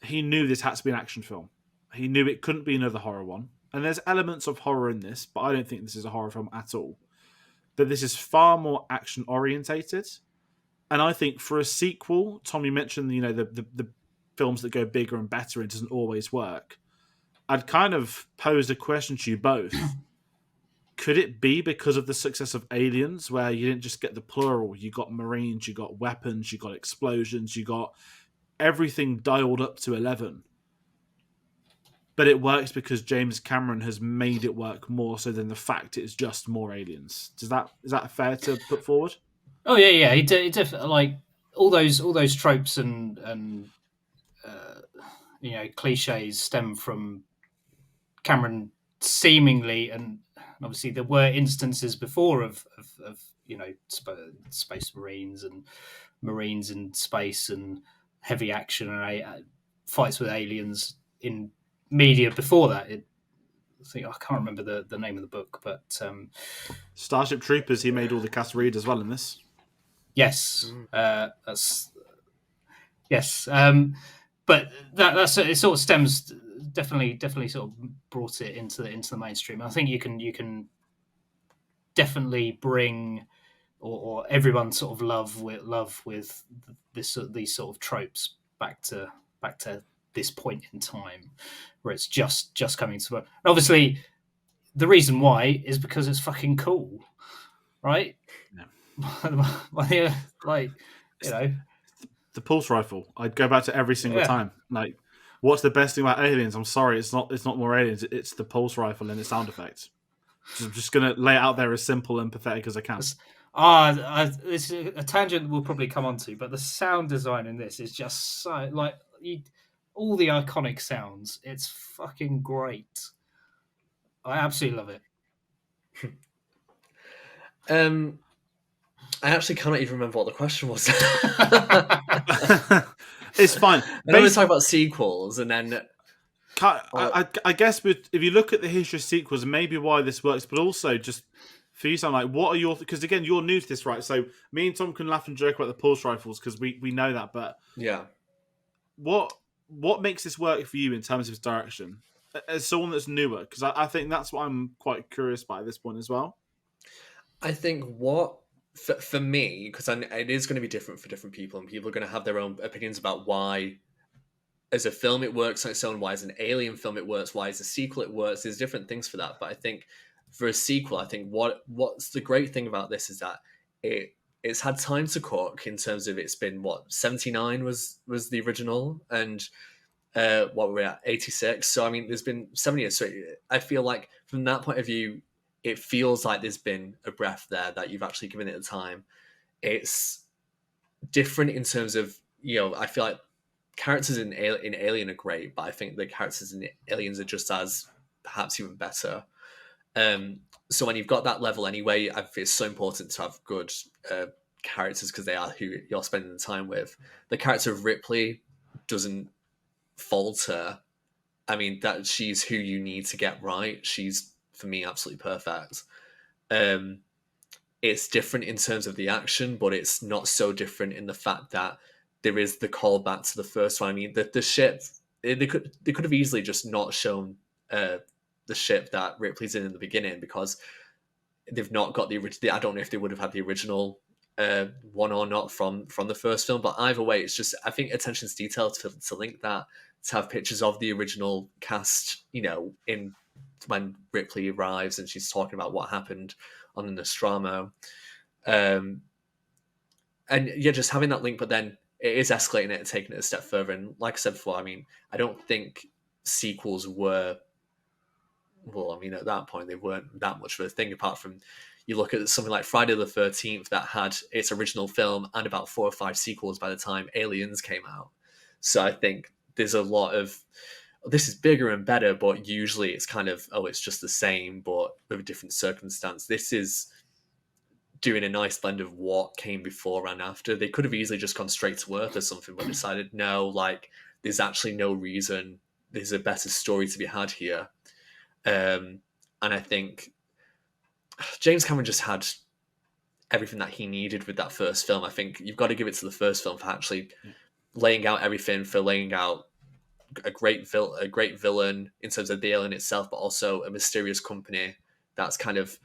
He knew this had to be an action film. He knew it couldn't be another horror one. And there's elements of horror in this, but I don't think this is a horror film at all. But this is far more action orientated. And I think for a sequel, Tom, you mentioned, the films that go bigger and better, it doesn't always work. I'd kind of pose a question to you both. Could it be because of the success of Aliens, where you didn't just get the plural, you got Marines, you got weapons, you got explosions, you got everything dialed up to 11? But it works because James Cameron has made it work more so than the fact it's just more aliens. Is that fair to put forward? Oh yeah. He definitely, like, all those tropes and cliches stem from Cameron seemingly, and obviously there were instances before of space marines in space and heavy action and fights with aliens in media before that. I can't remember the name of the book, but Starship Troopers, he made all the cast read as well in this. Yes, that's yes, but that's it. Sort of stems definitely sort of brought it into the mainstream. I think you can definitely bring or everyone sort of love with these sort of tropes back to this point in time where it's just coming to work. Obviously, the reason why is because it's fucking cool, right? Yeah. Like, the pulse rifle. I'd go back to every single time. Like, what's the best thing about Aliens? I'm sorry, it's not more Aliens. It's the pulse rifle and its sound effects. I'm just gonna lay it out there as simple and pathetic as I can. This is a tangent we'll probably come on to, but the sound design in this is just so all the iconic sounds. It's fucking great. I absolutely love it. I actually cannot even remember what the question was. It's fine. I know we talk about sequels, and then I guess if you look at the history of sequels, maybe why this works, but also just for you, Sam, like, what are your? Because again, you're new to this, right? So me and Tom can laugh and joke about the pulse rifles because we know that, but yeah, what makes this work for you in terms of its direction as someone that's newer? Because I think that's what I'm quite curious about at this point as well. I think for me, because it is going to be different for different people, and people are going to have their own opinions about why, as a film, it works on its own, why as an Alien film it works, why as a sequel it works. There's different things for that. But I think for a sequel, I think what's the great thing about this is that it's had time to cook in terms of it's been 79 was the original, and what were we at, 86. So I mean, there's been 7 years. So I feel like from that point of view, it feels like there's been a breath there that you've actually given it a time. It's different in terms of, I feel like characters in Alien are great, but I think the characters in Aliens are just as perhaps even better. So when you've got that level anyway, I think it's so important to have good characters because they are who you're spending the time with. The character of Ripley doesn't falter. I mean, that she's who you need to get right. She's, for me, absolutely perfect. It's different in terms of the action, but it's not so different in the fact that there is the callback to the first one. I mean, the ship, they could have easily just not shown the ship that Ripley's in the beginning because they've not got the original. I don't know if they would have had the original one or not from the first film, but either way, it's just, I think, attention to detail to link that, to have pictures of the original cast, in when Ripley arrives and she's talking about what happened on the Nostromo. And yeah, just having that link, but then it is escalating it and taking it a step further. And like I said before, I mean, I don't think sequels were, well, I mean, at that point, they weren't that much of a thing, apart from you look at something like Friday the 13th that had its original film and about 4 or 5 sequels by the time Aliens came out. So I think there's a lot of, this is bigger and better, but usually it's kind of, it's just the same, but with a different circumstance. This is doing a nice blend of what came before and after. They could have easily just gone straight to Earth or something, but decided, no, like, there's actually no reason. There's a better story to be had here. And I think James Cameron just had everything that he needed with that first film. I think you've got to give it to the first film for actually laying out everything, for laying out a great villain in terms of the alien itself, but also a mysterious company that's kind of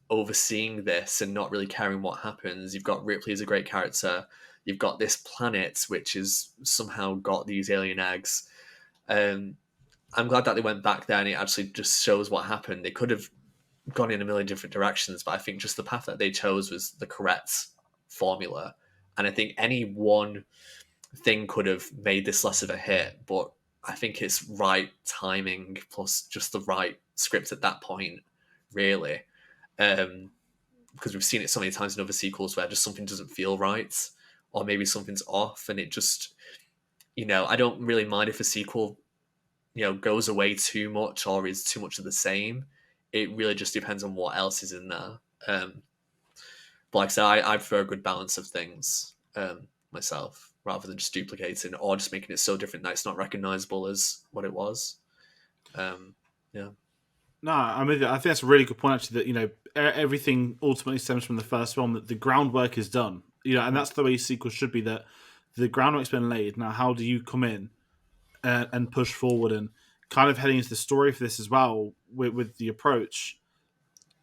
overseeing this and not really caring what happens. You've got Ripley as a great character. You've got this planet which has somehow got these alien eggs. I'm glad that they went back there and it actually just shows what happened. They could have gone in a million different directions, but I think just the path that they chose was the correct formula. And I think any one thing could have made this less of a hit, but I think it's right timing plus just the right script at that point, really. Because we've seen it so many times in other sequels where just something doesn't feel right, or maybe something's off, and it just, I don't really mind if a sequel, goes away too much or is too much of the same. It really just depends on what else is in there. But like I said, I prefer a good balance of things myself, rather than just duplicating or just making it so different that it's not recognizable as what it was. Yeah. No, I mean, I think that's a really good point, actually, that, everything ultimately stems from the first film, that the groundwork is done, and that's the way sequels should be, that the groundwork's been laid. Now, how do you come in and push forward, and kind of heading into the story for this as well, with the approach,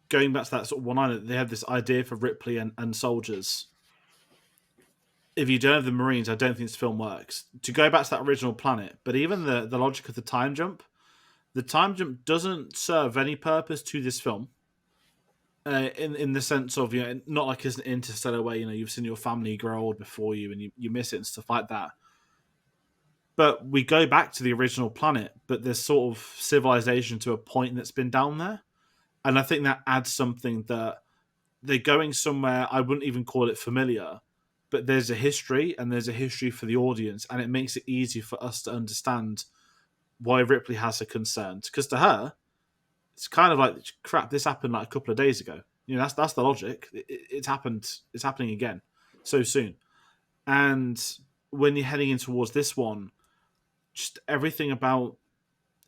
going back to that sort of one-liner, they have this idea for Ripley and soldiers. If you don't have the Marines, I don't think this film works. To go back to that original planet, but even the logic of the time jump doesn't serve any purpose to this film. In the sense of, not like it's an Interstellar where, you've seen your family grow old before you and you miss it and stuff like that. But we go back to the original planet, but there's sort of civilization to a point that's been down there. And I think that adds something, that they're going somewhere, I wouldn't even call it familiar, but there's a history, and there's a history for the audience, and it makes it easy for us to understand why Ripley has a concern. Because to her, it's kind of like, crap, this happened like a couple of days ago. That's the logic. It's happened. It's happening again so soon. And when you're heading in towards this one, just everything about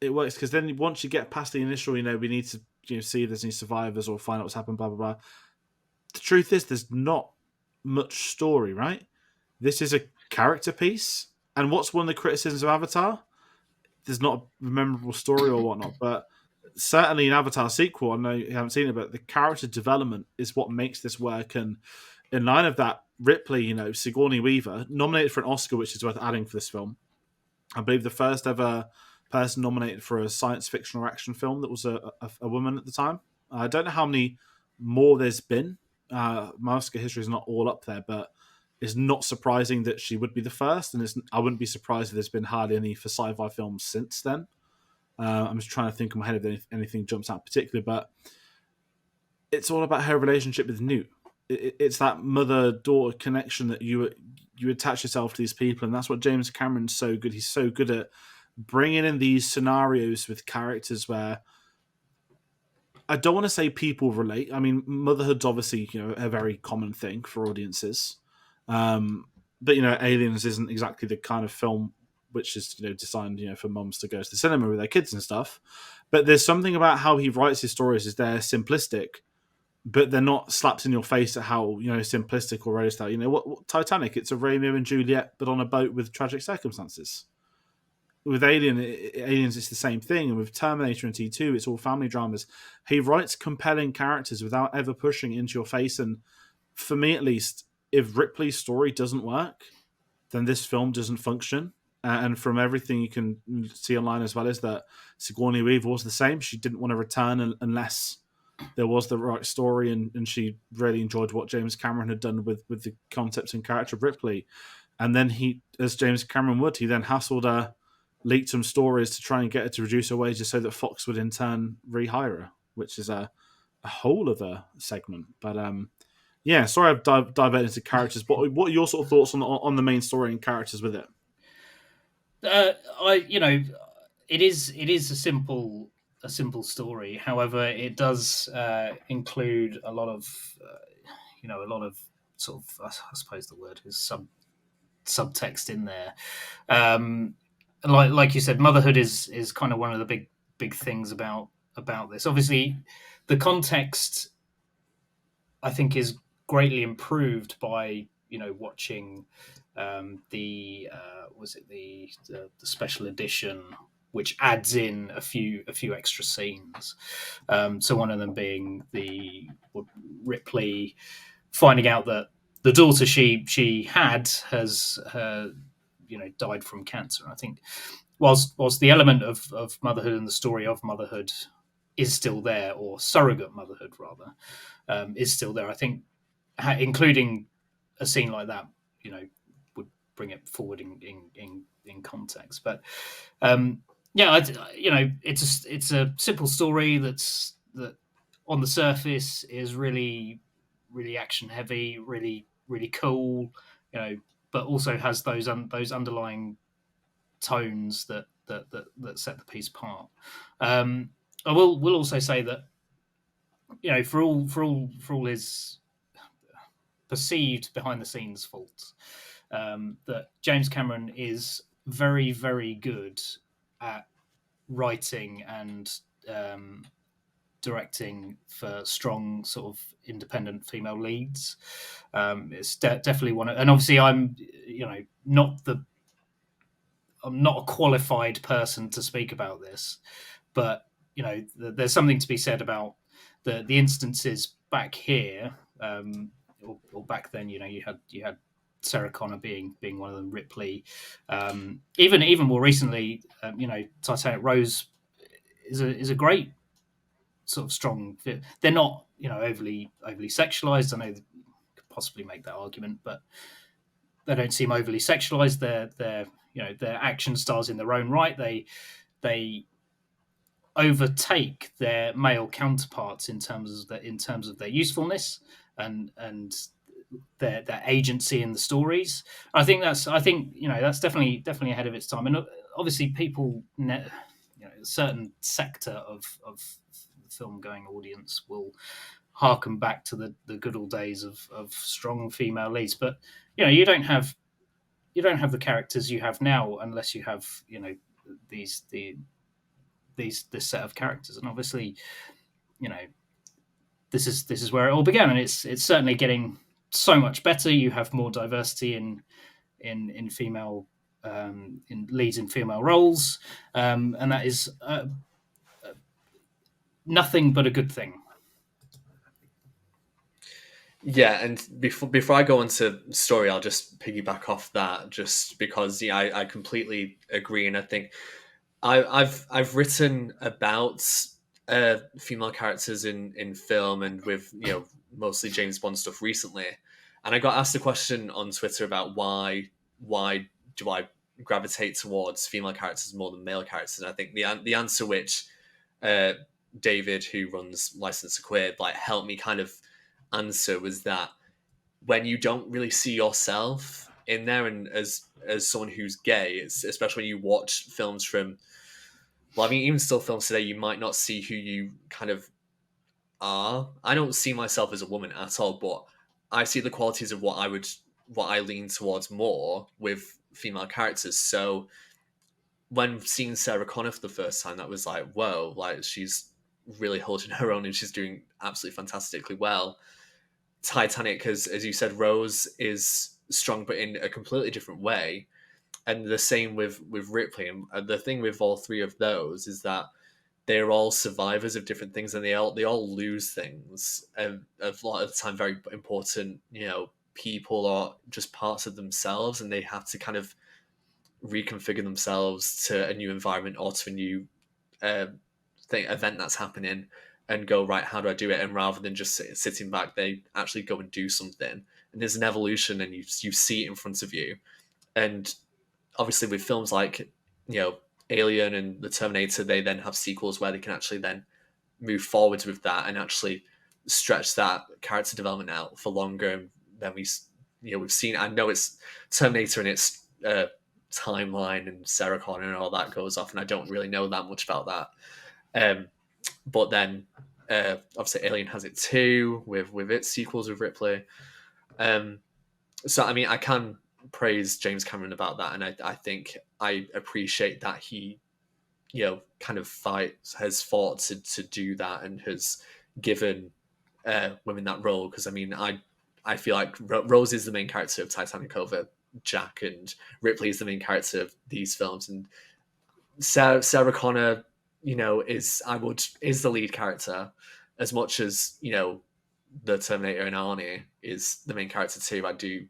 it works. Because then once you get past the initial, we need to see if there's any survivors or find out what's happened, blah, blah, blah. The truth is, there's not much story, right? This is a character piece. And what's one of the criticisms of Avatar? There's not a memorable story or whatnot, but certainly in Avatar sequel, I know you haven't seen it, but the character development is what makes this work. And in line of that, Ripley, Sigourney Weaver, nominated for an Oscar, which is worth adding for this film. I believe the first ever person nominated for a science fiction or action film that was a woman at the time. I don't know how many more there's been. My Oscar history is not all up there, but it's not surprising that she would be the first, and I wouldn't be surprised if there's been hardly any for sci-fi films since then. I'm just trying to think in my head if anything jumps out particularly, but it's all about her relationship with Newt. It's that mother-daughter connection that you attach yourself to these people, and that's what James Cameron's so good. He's so good at bringing in these scenarios with characters where I don't want to say people relate. I mean, motherhood's obviously a very common thing for audiences. But Aliens isn't exactly the kind of film which is designed for mums to go to the cinema with their kids and stuff. But there's something about how he writes his stories, is they're simplistic, but they're not slapped in your face at how simplistic or realistic. What Titanic? It's a Romeo and Juliet, but on a boat with tragic circumstances. With Aliens, it's the same thing, and with Terminator and T2, it's all family dramas. He writes compelling characters without ever pushing into your face, and for me at least, if Ripley's story doesn't work, then this film doesn't function. And from everything you can see online as well, is that Sigourney Weaver was the same. She didn't want to return unless there was the right story, and she really enjoyed what James Cameron had done with the concept and character of Ripley. And then he, as James Cameron would, he then hassled her, leaked some stories to try and get her to reduce her wages so that Fox would in turn rehire her, which is a whole other segment. But yeah, sorry I've diverted into characters, but what are your sort of thoughts on the main story and characters with it? It is a simple story. However, it does include a lot of sort of, I suppose the word is subtext in there. Like you said, motherhood is kind of one of the big things about this. Obviously, the context I think is greatly improved by watching the was it the special edition, which adds in a few extra scenes. So one of them being the Ripley finding out that the daughter she had has died from cancer. And I think whilst the element of motherhood and the story of motherhood is still there, or surrogate motherhood rather, is still there, I think including a scene like that, would bring it forward in context. But yeah, it's a simple story that on the surface is really really action heavy, really really cool, but also has those underlying tones that set the piece apart. I will also say that for all his perceived behind the scenes faults, that James Cameron is very very good at writing and directing for strong sort of independent female leads. It's definitely one of, and obviously I'm not a qualified person to speak about this, but there's something to be said about the instances back here, or back then. You had Sarah Connor being one of them, Ripley, even more recently. Titanic Rose is a great sort of strong. They're not overly sexualized. I know you could possibly make that argument, but they don't seem overly sexualized. They're action stars in their own right. They overtake their male counterparts in terms of their usefulness and their agency in the stories. I think that's definitely ahead of its time. And obviously, people, a certain sector of the film going audience will harken back to the good old days of strong female leads. But you don't have the characters you have now unless you have this set of characters. And obviously, this is where it all began, and it's certainly getting so much better. You have more diversity in female in leads in female roles, and that is nothing but a good thing. Yeah, and before I go into story, I'll just piggyback off that, just because I completely agree, and I think I've written about female characters in film and with mostly James Bond stuff recently, and I got asked a question on Twitter about why do I gravitate towards female characters more than male characters, and I think the answer which David, who runs License to Queer, helped me kind of answer was that when you don't really see yourself in there, and as someone who's gay, especially when you watch films from, well, I mean, even still films today, you might not see who you kind of are. I don't see myself as a woman at all, but I see the qualities of what I lean towards more with female characters. So when seeing Sarah Connor for the first time, that was like, whoa, she's really holding her own and she's doing absolutely fantastically well. Titanic, as you said, Rose is strong, but in a completely different way. And the same with Ripley. And the thing with all three of those is that they're all survivors of different things, and they all lose things. And a lot of the time, very important, people or just parts of themselves, and they have to kind of reconfigure themselves to a new environment or to a new event that's happening, and go, right, how do I do it? And rather than just sitting back, they actually go and do something. And there's an evolution, and you see it in front of you. And obviously with films like, Alien and The Terminator, they then have sequels where they can actually then move forwards with that and actually stretch that character development out for longer than we've seen. I know it's Terminator and its timeline and Sarah Connor and all that goes off, and I don't really know that much about that. But then obviously Alien has it too with its sequels with Ripley. So I mean, I can praise James Cameron about that, and I think I appreciate that he kind of has fought to do that, and has given women that role, because I mean, I feel like Rose is the main character of Titanic over Jack, and Ripley is the main character of these films, and Sarah Connor, is the lead character as much as the Terminator and Arnie is the main character too. I do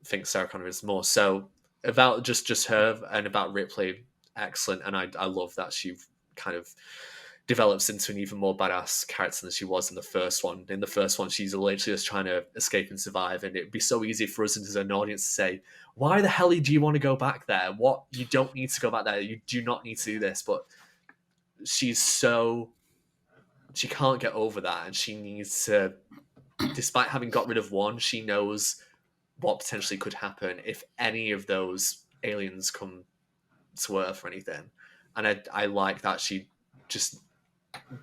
think Sarah Connor is more so about just her, and about Ripley, excellent, and I love that she kind of develops into an even more badass character than she was in the first one. In the first one, she's literally just trying to escape and survive, and it'd be so easy for us as an audience to say, why the hell do you want to go back there? What? You don't need to go back there. You do not need to do this. But she can't get over that, and she needs to, despite having got rid of one, she knows what potentially could happen if any of those aliens come to Earth or anything. And I like that she just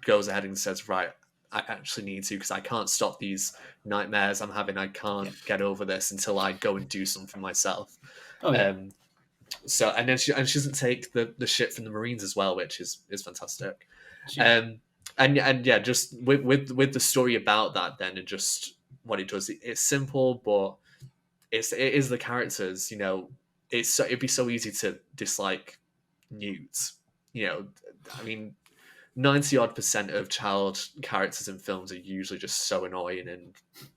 goes ahead and says, right, I actually need to, because I can't stop these nightmares I'm having. I can't get over this until I go and do something myself. Oh, yeah. So, and then she doesn't take the shit from the Marines as well, which is fantastic. Yeah. And yeah, just with the story about that then, and just what it does, it's simple, but it is the characters. It'd be so easy to dislike Newt. I mean, 90% of child characters in films are usually just so annoying, and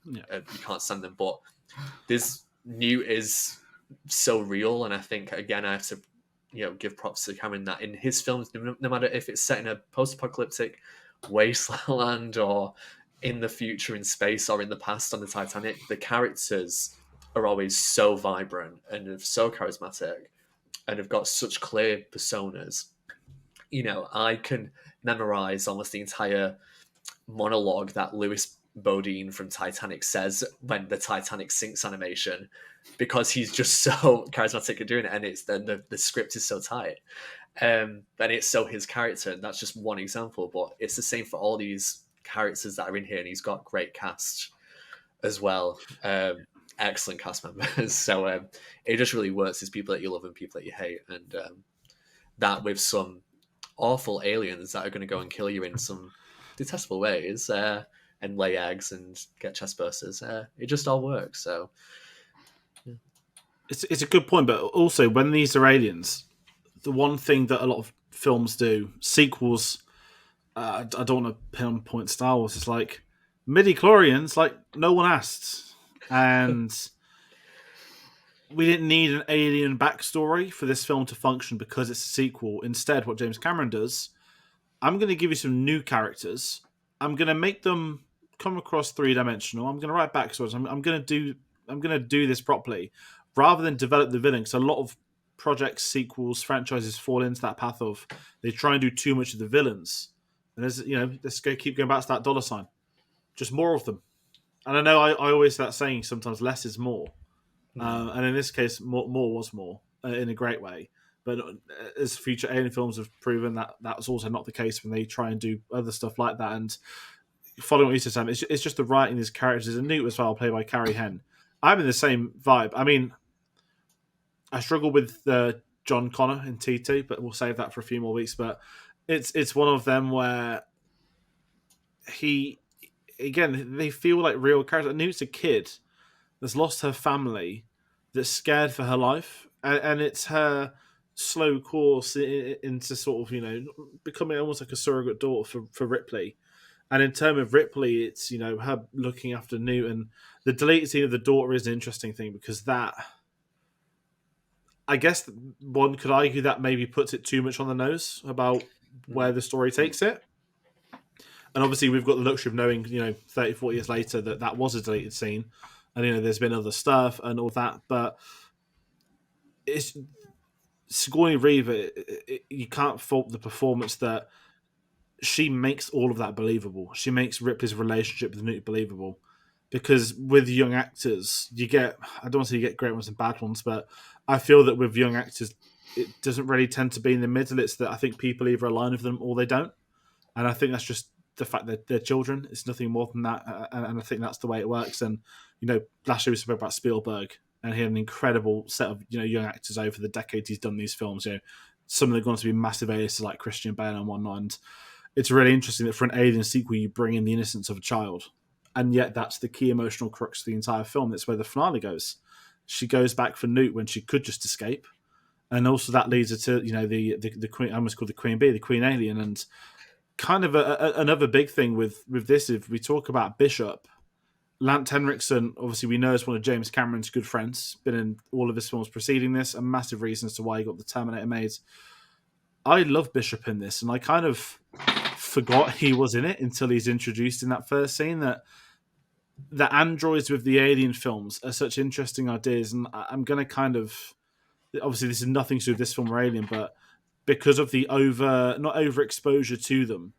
you can't stand them. But this Newt is so real, and I think again I have to give props to Cameron that in his films, no matter if it's set in a post-apocalyptic wasteland or in the future in space or in the past on the Titanic, the characters are always so vibrant and so charismatic and have got such clear personas. I can memorize almost the entire monologue that Louis Bodine from Titanic says when the Titanic sinks animation, because he's just so charismatic at doing it, and it's the script is so tight, and it's so his character. And that's just one example, but it's the same for all these characters that are in here, and he's got great cast as well. Excellent cast members. So it just really works. There's people that you love and people that you hate, and that with some awful aliens that are going to go and kill you in some detestable ways, and lay eggs and get chest bursters. It just all works. So yeah. It's a good point, but also when these are aliens, the one thing that a lot of films do, sequels, I don't want to pinpoint Star Wars, it's like midi-chlorians, like no one asked, and we didn't need an alien backstory for this film to function because it's a sequel. Instead, what James Cameron does, I'm going to give you some new characters. I'm going to make them come across three-dimensional. I'm going to write backstories. I'm going to do this properly, rather than develop the villain. Because a lot of projects, sequels, franchises fall into that path of they try and do too much of the villains. And let's keep going back to that dollar sign. Just more of them. And I know I always say that saying, sometimes less is more. And in this case, more was more in a great way. But as future alien films have proven, that was also not the case when they try and do other stuff like that. And following what you said, Sam, it's just the writing of these characters. And Newt as well, played by Carrie Henn. I'm in the same vibe. I mean, I struggle with John Connor in T2, but we'll save that for a few more weeks. But it's one of them where they feel like real characters. Newt's a kid that's lost her family, that's scared for her life, and it's her slow course into sort of becoming almost like a surrogate daughter for Ripley. And in terms of Ripley, it's her looking after Newt, and the deleted scene of the daughter is an interesting thing, because that, I guess one could argue that maybe puts it too much on the nose about where the story takes it. And obviously we've got the luxury of knowing 30, 40 years later that was a deleted scene, and there's been other stuff and all that, but it's Sigourney Weaver. You can't fault the performance that she makes all of that believable. She makes Ripley's relationship with Newt believable, because with young actors, I don't want to say you get great ones and bad ones, but I feel that with young actors, it doesn't really tend to be in the middle. It's that I think people either align with them or they don't, and I think that's just the fact that they're children. It's nothing more than that, and I think that's the way it works. And last year we spoke about Spielberg, and he had an incredible set of young actors over the decades he's done these films. Some of them are going to be massive aliases like Christian Bale and whatnot. And it's really interesting that for an alien sequel, you bring in the innocence of a child. and yet that's the key emotional crux of the entire film. That's where the finale goes. She goes back for Newt when she could just escape, and also that leads her to the queen. I almost called the Queen Bee, the Queen Alien, and kind of another big thing with this. If we talk about Bishop, Lance Henriksen, obviously we know is one of James Cameron's good friends, been in all of his films preceding this, a massive reason as to why he got the Terminator made. I love Bishop in this, and I kind of forgot he was in it until he's introduced in that first scene. That the androids with the Alien films are such interesting ideas, and I'm going to kind of, obviously this is nothing to do with this film or Alien, but because of the not overexposure to them,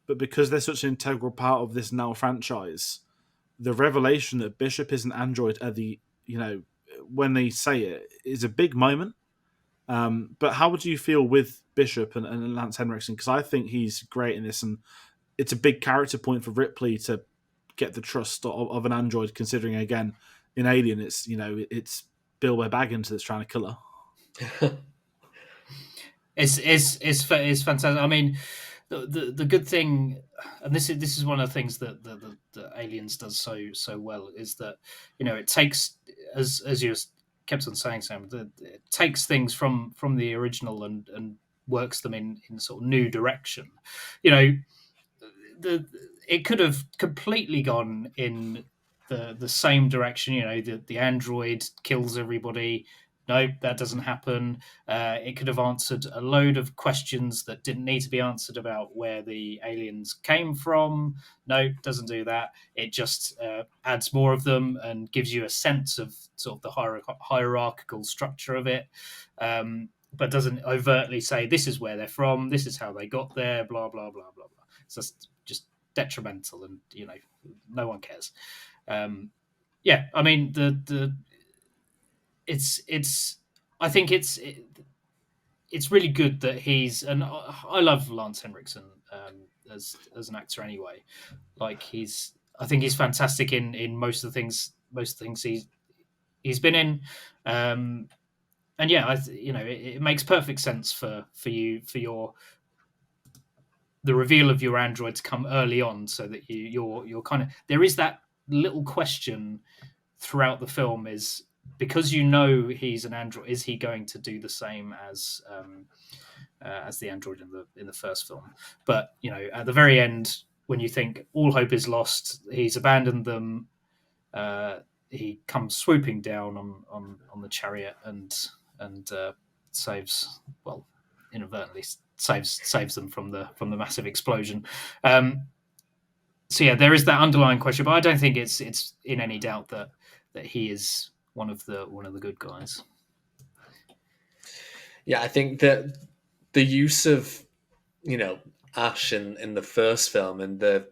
but because they're such an integral part of this now franchise, the revelation that Bishop is an android at the, when they say it, is a big moment. But how would you feel with Bishop and Lance Henriksen? Because I think he's great in this, and it's a big character point for Ripley to get the trust of an android, considering, again, in Alien, it's Bilbo Baggins that's trying to kill her. It's fantastic. I mean, the good thing, and this is one of the things that the Aliens does so well, is that it takes, as you kept on saying, Sam, it takes things from the original and works them in sort of new direction. It could have completely gone in the same direction. The android kills everybody. No, that doesn't happen. It could have answered a load of questions that didn't need to be answered about where the aliens came from. No, doesn't do that. It just adds more of them and gives you a sense of sort of the hierarchical structure of it, but doesn't overtly say this is where they're from, this is how they got there, blah, blah, blah, blah, blah. So it's just detrimental, and no one cares. I mean, I think it's really good that he's, and I love Lance Henriksen as an actor anyway. Like I think he's fantastic in most of the things he's been in, and yeah, it makes perfect sense for the reveal of your android to come early on, so that you're kind of, there is that little question throughout the film, is because he's an android, is he going to do the same as the android in the first film? But at the very end, when you think all hope is lost, he's abandoned them. He comes swooping down on the chariot and saves, well, inadvertently saves them from the massive explosion. So yeah, there is that underlying question, but I don't think it's in any doubt that he is one of the good guys. Yeah, I think that the use of Ash in the first film and the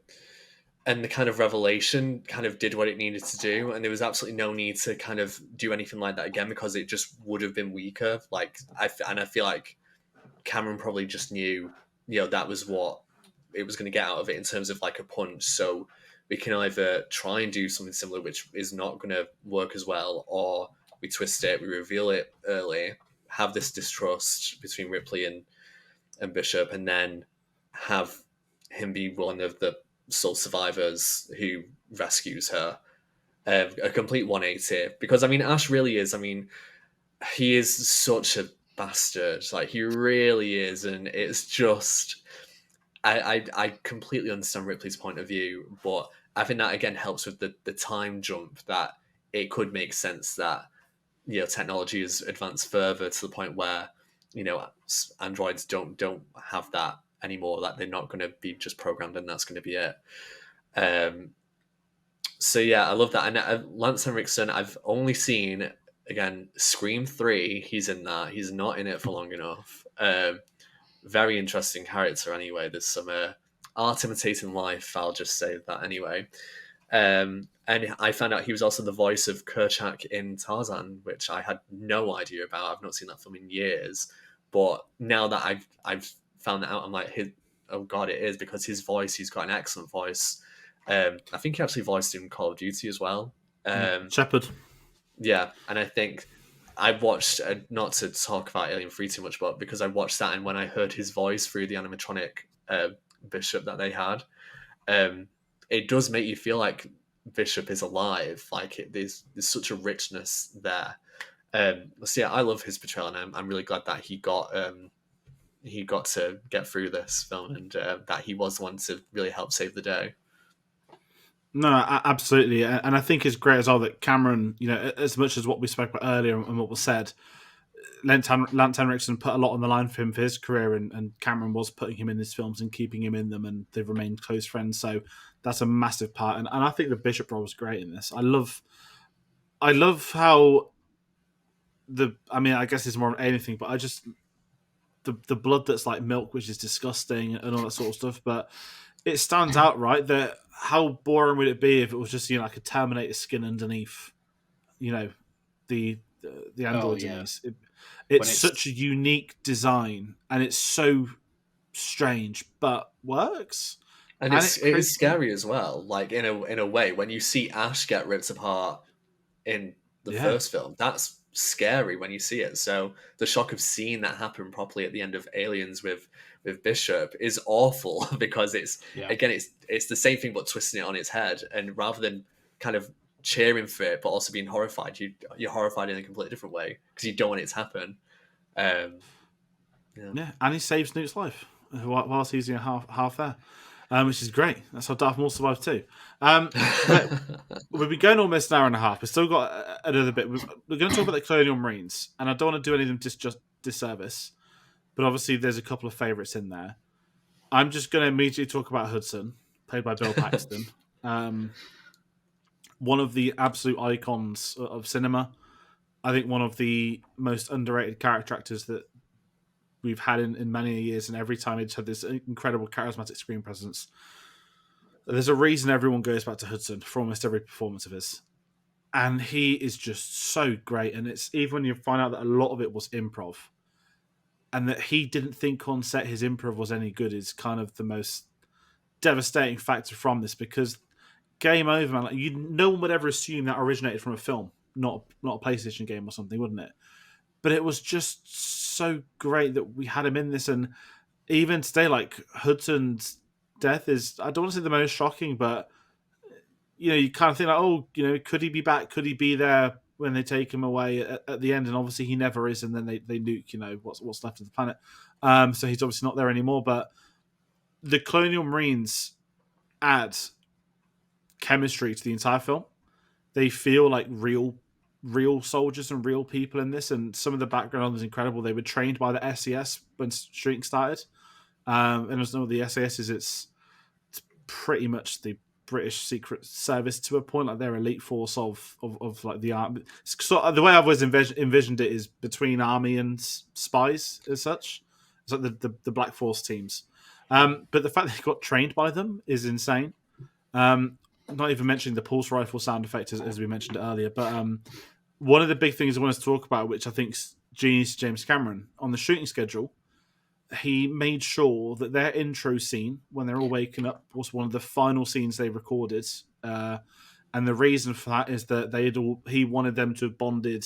kind of revelation kind of did what it needed to do, and there was absolutely no need to kind of do anything like that again, because it just would have been weaker. I feel like Cameron probably just knew that was what it was going to get out of it in terms of like a punch. So we can either try and do something similar, which is not going to work as well, or we twist it, we reveal it early, have this distrust between Ripley and Bishop, and then have him be one of the sole survivors who rescues her. A complete 180. Because, I mean, Ash really is, he is such a bastard. Like, he really is, and it's just... I completely understand Ripley's point of view, but I think that again helps with the time jump, that it could make sense that technology has advanced further to the point where androids don't have that anymore, that they're not going to be just programmed and that's going to be it. So yeah, I love that. And Lance Henriksen, I've only seen, again, Scream 3. He's in that. He's not in it for long enough. Very interesting character anyway. There's some art imitating life, I'll just say that anyway. And I found out he was also the voice of Kerchak in Tarzan, which I had no idea about. I've not seen that film in years, but now that I've found that out, I'm like, oh god, it is, because he's got an excellent voice. I think he actually voiced in Call of Duty as well. Shepard. Yeah, and I think I watched, not to talk about Alien 3 too much, but because I watched that, and when I heard his voice through the animatronic Bishop that they had, it does make you feel like Bishop is alive. Like there's such a richness there. So yeah, I love his portrayal, and I'm really glad that he got to get through this film, and that he was the one to really help save the day. No, absolutely, and I think it's great as well that Cameron, as much as what we spoke about earlier and what was said, Lance Henriksen put a lot on the line for him for his career, and Cameron was putting him in his films and keeping him in them, and they've remained close friends. So that's a massive part, and I think the Bishop role was great in this. I love how I guess it's more of anything, but I just the blood that's like milk, which is disgusting, and all that sort of stuff, but it stands out, right? That how boring would it be if it was just like a Terminator skin underneath, the androids in these. It's such a unique design, and it's so strange, but works. And it is scary as well. Like in a way, when you see Ash get ripped apart in the first film, that's scary when you see it. So the shock of seeing that happen properly at the end of Aliens with Bishop is awful because it's the same thing but twisting it on its head, and rather than kind of cheering for it but also being horrified, you're horrified in a completely different way because you don't want it to happen. And he saves Newt's life whilst he's half there, which is great. That's how Darth Maul survived too. We've been going almost an hour and a half. We've still got another bit. We're going to talk about the Colonial Marines, and I don't want to do anything just disservice, but obviously there's a couple of favourites in there. I'm just going to immediately talk about Hudson, played by Bill Paxton. One of the absolute icons of cinema. I think one of the most underrated character actors that we've had in many years, and every time he's had this incredible charismatic screen presence. There's a reason everyone goes back to Hudson for almost every performance of his. And he is just so great. And it's even when you find out that a lot of it was improv, and that he didn't think on set his improv was any good, is kind of the most devastating factor from this, because game over, man. Like, no one would ever assume that originated from a film, not a PlayStation game or something, wouldn't it? But it was just so great that we had him in this. And even today, like, Hudson's death is, I don't want to say the most shocking, but you kind of think like, could he be back? Could he be there when they take him away at the end? And obviously he never is, and then they nuke what's left of the planet. So he's obviously not there anymore. But the Colonial Marines add chemistry to the entire film. They feel like real soldiers and real people in this, and some of the background is incredible. They were trained by the SAS when shooting started, and as you know, the SAS is it's pretty much the British Secret Service to a point. Like, they're elite force of like the army. So the way I've always envisioned it is between army and spies as such. It's like the Black Force teams, but the fact that they got trained by them is insane. Not even mentioning the pulse rifle sound effect as we mentioned earlier, but one of the big things I want to talk about, which I think's genius, James Cameron, on the shooting schedule, he made sure that their intro scene when they're all waking up was one of the final scenes they recorded, and the reason for that is that he wanted them to have bonded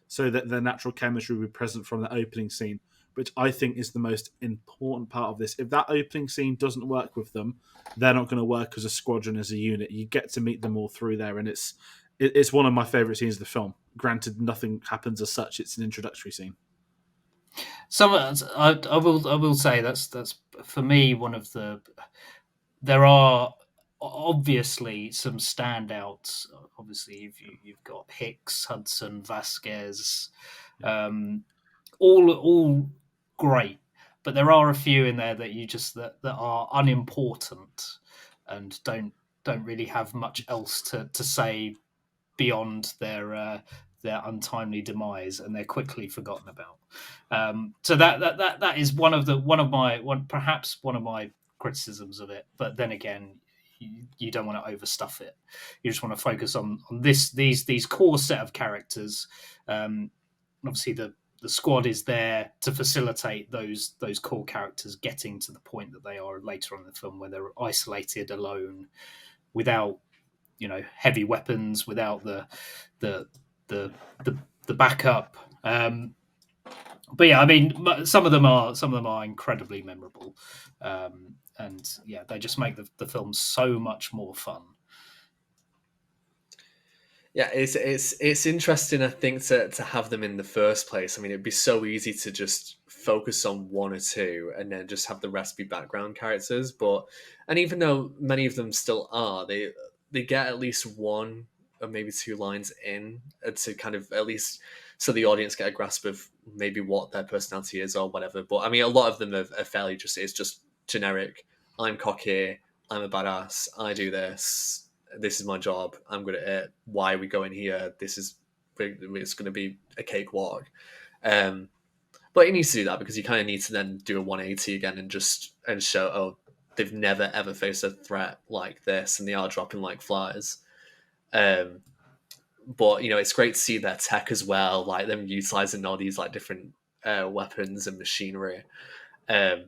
so that their natural chemistry would be present from the opening scene, which I think is the most important part of this. If that opening scene doesn't work with them, they're not going to work as a squadron, as a unit. You get to meet them all through there, and it's one of my favourite scenes of the film. Granted, nothing happens as such; it's an introductory scene. So I will say that's for me one of the. There are obviously some standouts. Obviously, you've got Hicks, Hudson, Vasquez, all great, but there are a few in there that that are unimportant and don't really have much else to say beyond their untimely demise, and they're quickly forgotten about. So that is perhaps one of my criticisms of it. But then again, you don't want to overstuff it. You just want to focus on these core set of characters. Obviously, the squad is there to facilitate those core characters getting to the point that they are later on in the film, where they're isolated, alone, without heavy weapons, without the backup. But yeah, I mean, some of them are incredibly memorable, and yeah, they just make the film so much more fun. Yeah, it's interesting, I think, to have them in the first place. I mean, it'd be so easy to just focus on one or two and then just have the rest be background characters. But and even though many of them still are, they get at least one or maybe two lines in to kind of at least so the audience get a grasp of maybe what their personality is or whatever. But I mean, a lot of them are fairly just it's just generic. I'm cocky. I'm a badass. I do this. This is my job. I'm good at it. Why are we going here? It's going to be a cakewalk. Um, but he needs to do that because you kind of need to then do a 180 again and show, oh, they've never ever faced a threat like this, and they are dropping like flies. But it's great to see their tech as well, like them utilizing all these like different weapons and machinery, and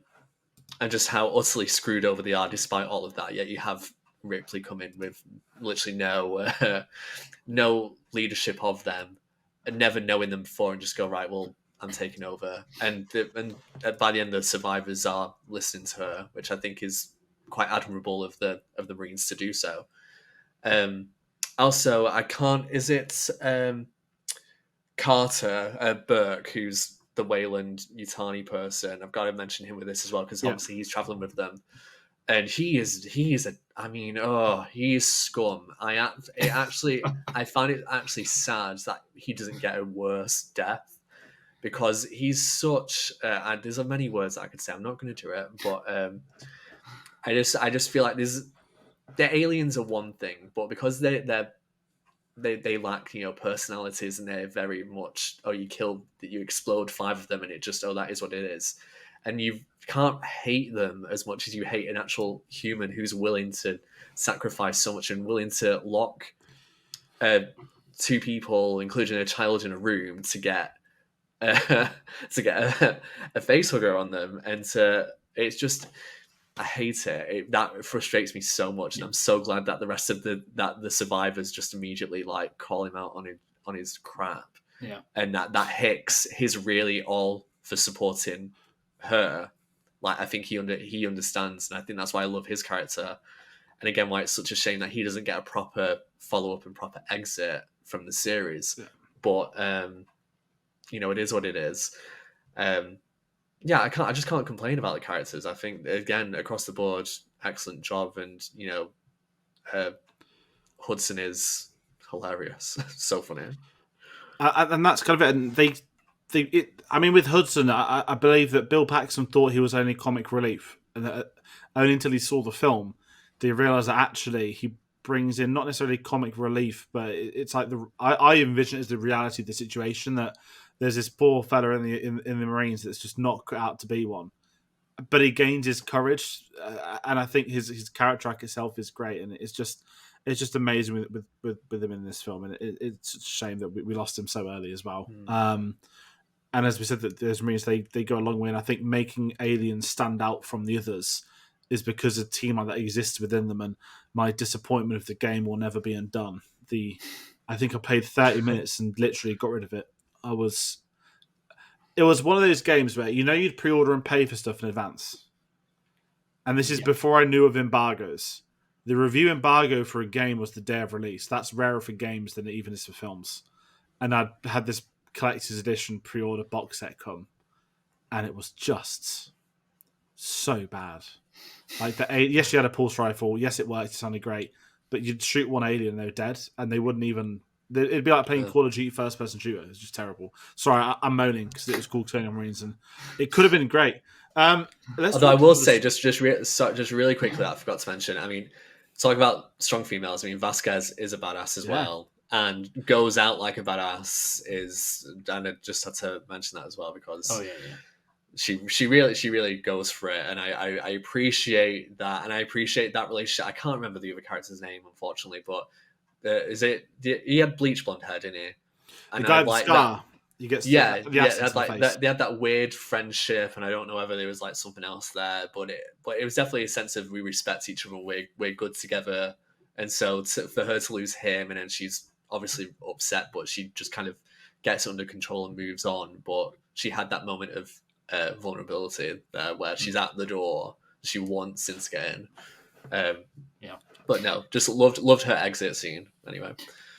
just how utterly screwed over they are despite all of that. Yet you have Ripley come in with literally no leadership of them, and never knowing them before, and just go, right, well, I'm taking over. And by the end, the survivors are listening to her, which I think is quite admirable of the Marines to do so. Also, I can't. Is it Carter Burke, who's the Wayland Yutani person? I've got to mention him with this as well because obviously he's traveling with them, and he is scum. I found it actually sad that he doesn't get a worse death because he's such. There's many words I could say. I'm not going to do it, but I just feel like the aliens are one thing, but because they lack personalities, and they're very much you explode 5 of them and it just that is what it is, and you can't hate them as much as you hate an actual human who's willing to sacrifice so much and willing to lock 2 people, including a child, in a room to get a face hugger on them, and it's just. I hate it. That frustrates me so much, and I'm so glad that the rest of the survivors just immediately like call him out on his crap. Yeah, and that Hicks, he's really all for supporting her. Like I think he understands, and I think that's why I love his character. And again, why it's such a shame that he doesn't get a proper follow up and proper exit from the series. Yeah. But it is what it is. Yeah, I just can't complain about the characters. I think again across the board, excellent job, and Hudson is hilarious, so funny, and that's kind of it. And I mean, with Hudson, I believe that Bill Paxton thought he was only comic relief, and that only until he saw the film did he realize that actually he brings in not necessarily comic relief, but it's like I envision it as the reality of the situation that. There's this poor fella in the Marines that's just not cut out to be one, but he gains his courage, and I think his character arc itself is great, and it's just amazing with him in this film, and it's a shame that we lost him so early as well. And as we said, that those Marines they go a long way, and I think making aliens stand out from the others is because a team like that exists within them, and my disappointment of the game will never be undone. I think I played 30 minutes and literally got rid of it. It was one of those games where you'd pre-order and pay for stuff in advance, and this is before I knew of embargoes. The review embargo for a game was the day of release. That's rarer for games than it even is for films. And I had this collector's edition pre-order box set come, and it was just so bad. Like yes, you had a pulse rifle. Yes, it worked. It sounded great, but you'd shoot one alien and they were dead, and they wouldn't even. It'd be like playing Call of Duty first-person shooter. It's just terrible. Sorry, I'm moaning because it was called Turning on Marines, and it could have been great. Although I will say, just really quickly, I forgot to mention. I mean, talk about strong females. I mean, Vasquez is a badass as well, and goes out like a badass. And I just had to mention that as well because she really goes for it, and I appreciate that, and I appreciate that relationship. I can't remember the other character's name, unfortunately, but. He had bleach blonde hair, didn't he? And the guy with scar. They had that weird friendship, and I don't know whether there was like something else there, but it was definitely a sense of we respect each other, we're good together, and so for her to lose him, and then she's obviously upset, but she just kind of gets it under control and moves on. But she had that moment of vulnerability there where she's at the door, she wants Sin to get in. But no, just loved her exit scene anyway.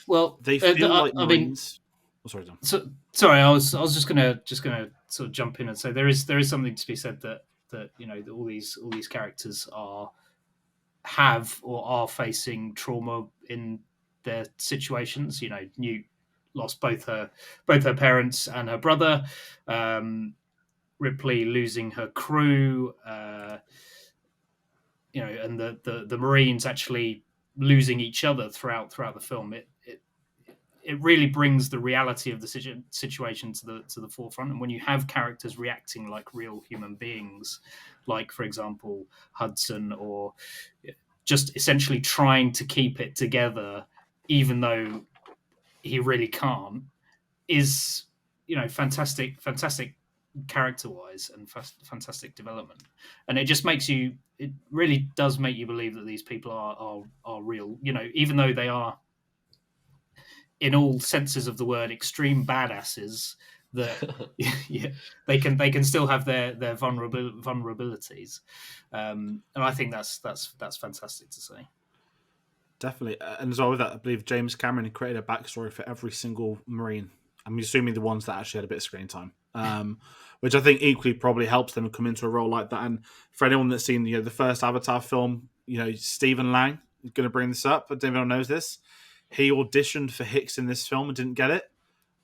Well, They feel like I mean, Marines. Oh, sorry, Tom. so, sorry, I was just gonna sort of jump in and say there is something to be said that that all these characters have or are facing trauma in their situations. Newt lost both her parents and her brother. Ripley losing her crew. And the Marines actually losing each other throughout the film. It really brings the reality of the situation to the forefront. And when you have characters reacting like real human beings, like for example Hudson, or just essentially trying to keep it together, even though he really can't, is fantastic character wise and fantastic development. And it really does make you believe that these people are real. Even though they are, in all senses of the word, extreme badasses, that yeah, they can still have their vulnerabilities, and I think that's fantastic to see. Definitely. And as well with that, I believe James Cameron created a backstory for every single Marine. I'm assuming the ones that actually had a bit of screen time, which I think equally probably helps them come into a role like that. And for anyone that's seen the first Avatar film, Stephen Lang is going to bring this up, but everyone knows this. He auditioned for Hicks in this film and didn't get it.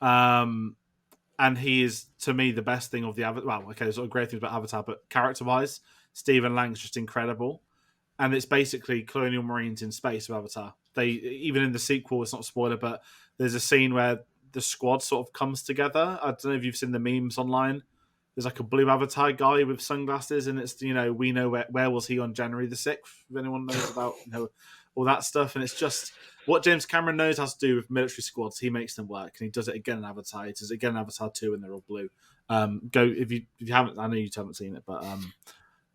And he is, to me, the best thing of the Avatar. Well, okay, there's a lot of great things about Avatar, but character-wise, Stephen Lang's just incredible. And it's basically colonial marines in space of Avatar. They, even in the sequel, it's not a spoiler, but there's a scene where the squad sort of comes together. I don't know if you've seen the memes online. There's like a blue Avatar guy with sunglasses, and it's, we know where was he on January the 6th, if anyone knows about all that stuff. And it's just what James Cameron knows how to do with military squads. He makes them work, and he does it again in Avatar. He does it again in Avatar 2, and they're all blue. Go if you haven't. I know you haven't seen it, but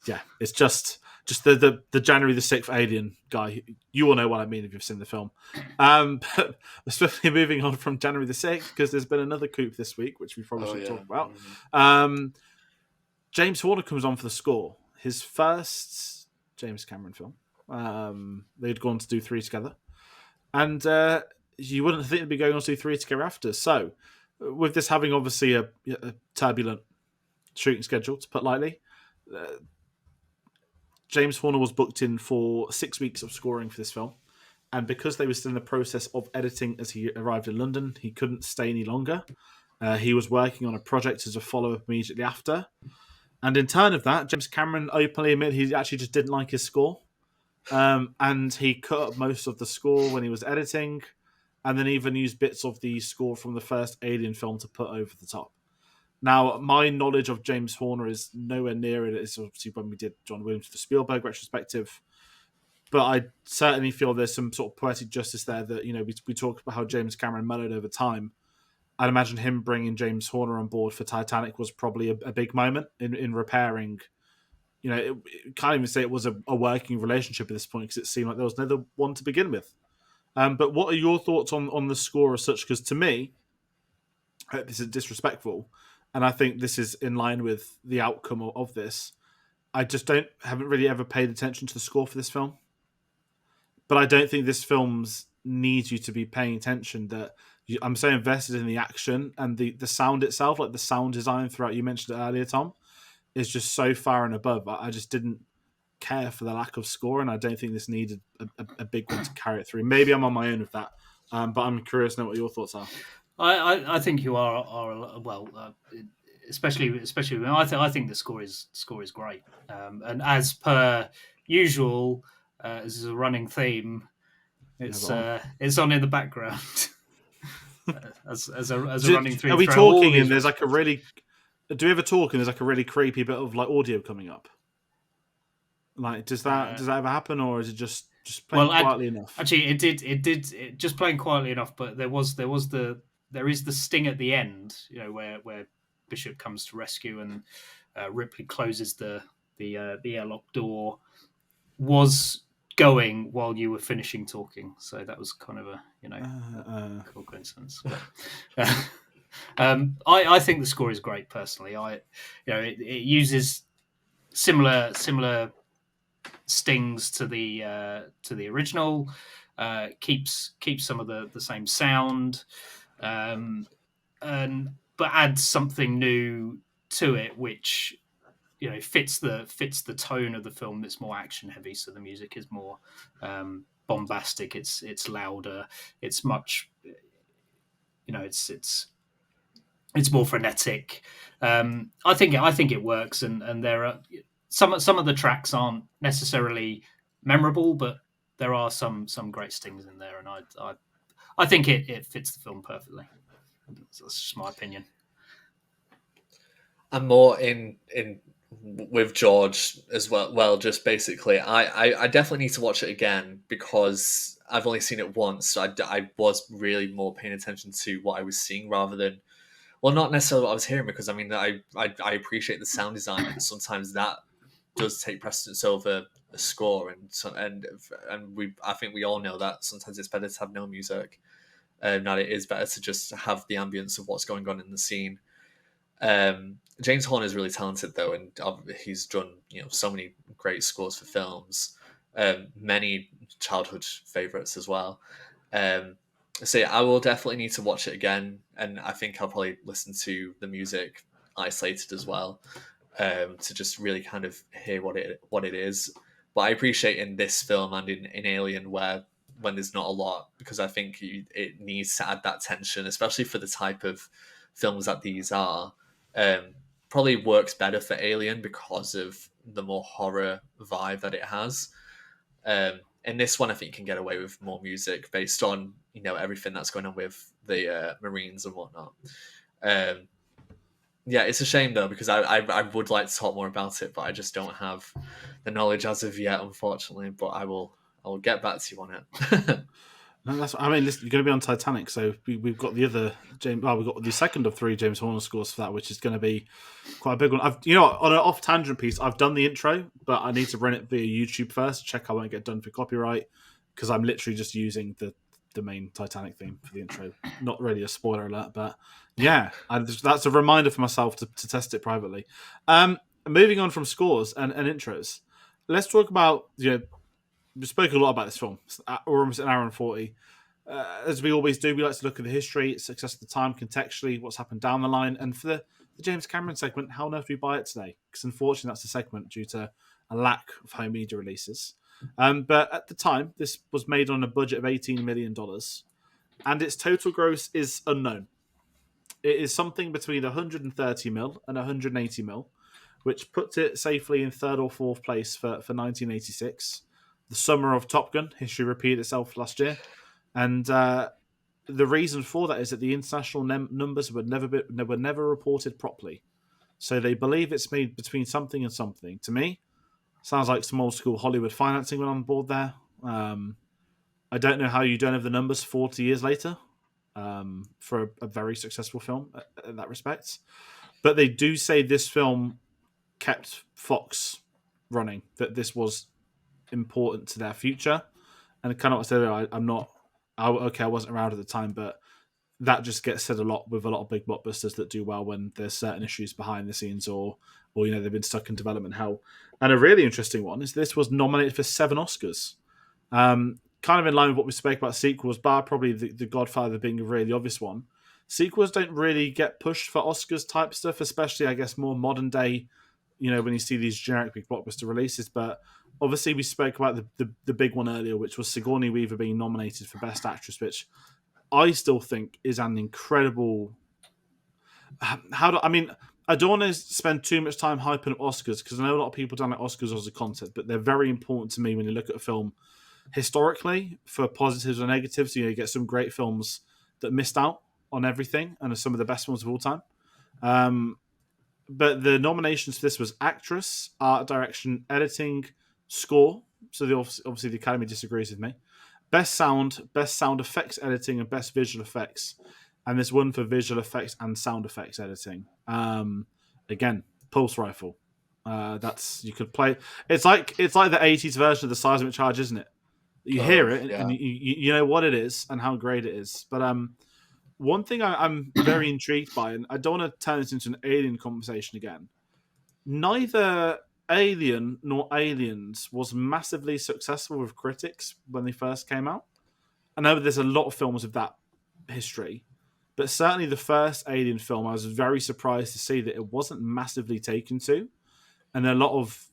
yeah, it's just the January the 6th alien guy. You all know what I mean if you've seen the film. But especially moving on from January the 6th, because there's been another coup this week, which we probably should talk about. James Horner comes on for the score. His first James Cameron film. They'd gone to do 3 together. And you wouldn't think they'd be going on to do 3 together after. So, with this having obviously a turbulent shooting schedule, to put lightly, James Horner was booked in for 6 weeks of scoring for this film. And because they were still in the process of editing as he arrived in London, he couldn't stay any longer. He was working on a project as a follow-up immediately after. And in turn of that, James Cameron openly admitted he actually just didn't like his score. And he cut up most of the score when he was editing, and then even used bits of the score from the first Alien film to put over the top. Now, my knowledge of James Horner is nowhere near it as obviously when we did John Williams for the Spielberg retrospective. But I certainly feel there's some sort of poetic justice there that, we talked about how James Cameron mellowed over time. I'd imagine him bringing James Horner on board for Titanic was probably a big moment in repairing. It can't even say it was a working relationship at this point because it seemed like there was neither one to begin with. But what are your thoughts on the score as such? Because to me, this is disrespectful, and I think this is in line with the outcome of this. I just haven't really ever paid attention to the score for this film. But I don't think this film's needs you to be paying attention. I'm so invested in the action and the sound itself, like the sound design throughout. You mentioned it earlier, Tom, is just so far and above. I just didn't care for the lack of score, and I don't think this needed a big one to carry it through. Maybe I'm on my own with that, but I'm curious to know what your thoughts are. I think you are well, especially when I think the score is great, and as per usual, as is a running theme, it's on in the background as a running theme. Are we talking? And there's like a really. Do we ever talk and there's like a really creepy bit of like audio coming up? Like, does that ever happen, or is it just playing quietly enough? Actually, it did just playing quietly enough. But there is the sting at the end, where Bishop comes to rescue and Ripley closes the airlock door. Was going while you were finishing talking, so that was kind of a cool coincidence. I think the score is great personally. It uses similar stings to the original. keeps some of the same sound, and but adds something new to it, which fits the tone of the film that's more action heavy. So the music is more bombastic. It's louder. It's much it's more frenetic. I think it works, and there are some of the tracks aren't necessarily memorable, but there are some great stings in there, and I think it fits the film perfectly. That's just my opinion. I'm more in with George as well. Well, just basically, I definitely need to watch it again because I've only seen it once. So I was really more paying attention to what I was seeing rather than, well, not necessarily what I was hearing, because I mean I appreciate the sound design, and sometimes that does take precedence over a score, and I think we all know that sometimes it's better to have no music, that it is better to just have the ambience of what's going on in the scene. James Horner is really talented though, and he's done so many great scores for films, many childhood favorites as well. So yeah, I will definitely need to watch it again, and I think I'll probably listen to the music isolated as well, to just really kind of hear what it is. But I appreciate in this film and in Alien where when there's not a lot, because I think it needs to add that tension, especially for the type of films that these are. Probably works better for Alien because of the more horror vibe that it has. In this one, I think you can get away with more music based on everything that's going on with the Marines and whatnot. Yeah, it's a shame though, because I would like to talk more about it, but I just don't have the knowledge as of yet, unfortunately. But I will get back to you on it. No, listen, you're going to be on Titanic, so we've got the other James. Well, we've got the second of 3 James Horner scores for that, which is going to be quite a big one. On an off tangent piece, I've done the intro, but I need to run it via YouTube first. Check I won't get done for copyright, because I'm literally just using the main Titanic theme for the intro. Not really a spoiler alert, but yeah, that's a reminder for myself to test it privately. Moving on from scores and intros, let's talk about we spoke a lot about this film. We're almost an hour and 40. As we always do, we like to look at the history, success of the time, contextually, what's happened down the line. And for the James Cameron segment, how on earth do we buy it today? Because unfortunately, that's the segment due to a lack of home media releases. But at the time, this was made on a budget of $18 million, and its total gross is unknown. It is something between 130 mil and 180 mil, which puts it safely in third or fourth place for 1986. The summer of Top Gun, history repeated itself last year. And the reason for that is that the international numbers were never reported properly. So they believe it's made between something and something. To me, sounds like some old school Hollywood financing went on board there. I don't know how you don't have the numbers 40 years later for a very successful film in that respect. But they do say this film kept Fox running, that this was important to their future. And kind of what I said earlier, I wasn't around at the time, but that just gets said a lot with a lot of big blockbusters that do well when there's certain issues behind the scenes or they've been stuck in development hell. And a really interesting one is this was nominated for 7 Oscars. Kind of in line with what we spoke about sequels, bar probably the Godfather being a really obvious one. Sequels don't really get pushed for Oscars type stuff, especially I guess more modern day, when you see these generic big blockbuster releases. But obviously we spoke about the big one earlier, which was Sigourney Weaver being nominated for Best Actress, which I still think is an incredible. I don't want to spend too much time hyping up Oscars because I know a lot of people don't like Oscars as a concept, but they're very important to me when you look at a film historically for positives and negatives. You get some great films that missed out on everything and are some of the best ones of all time. But the nominations for this was actress, art direction, editing, score. So obviously the Academy disagrees with me. Best sound effects editing, and best visual effects. And there's one for visual effects and sound effects editing. Again, pulse rifle. That's you could play. It's like the 80s version of the Seismic Charge, isn't it? You hear it and you know what it is and how great it is. But one thing I'm very intrigued by, and I don't want to turn this into an Alien conversation again. Neither Alien nor Aliens was massively successful with critics when they first came out. I know there's a lot of films of that history, but certainly the first Alien film, I was very surprised to see that it wasn't massively taken to. And a lot of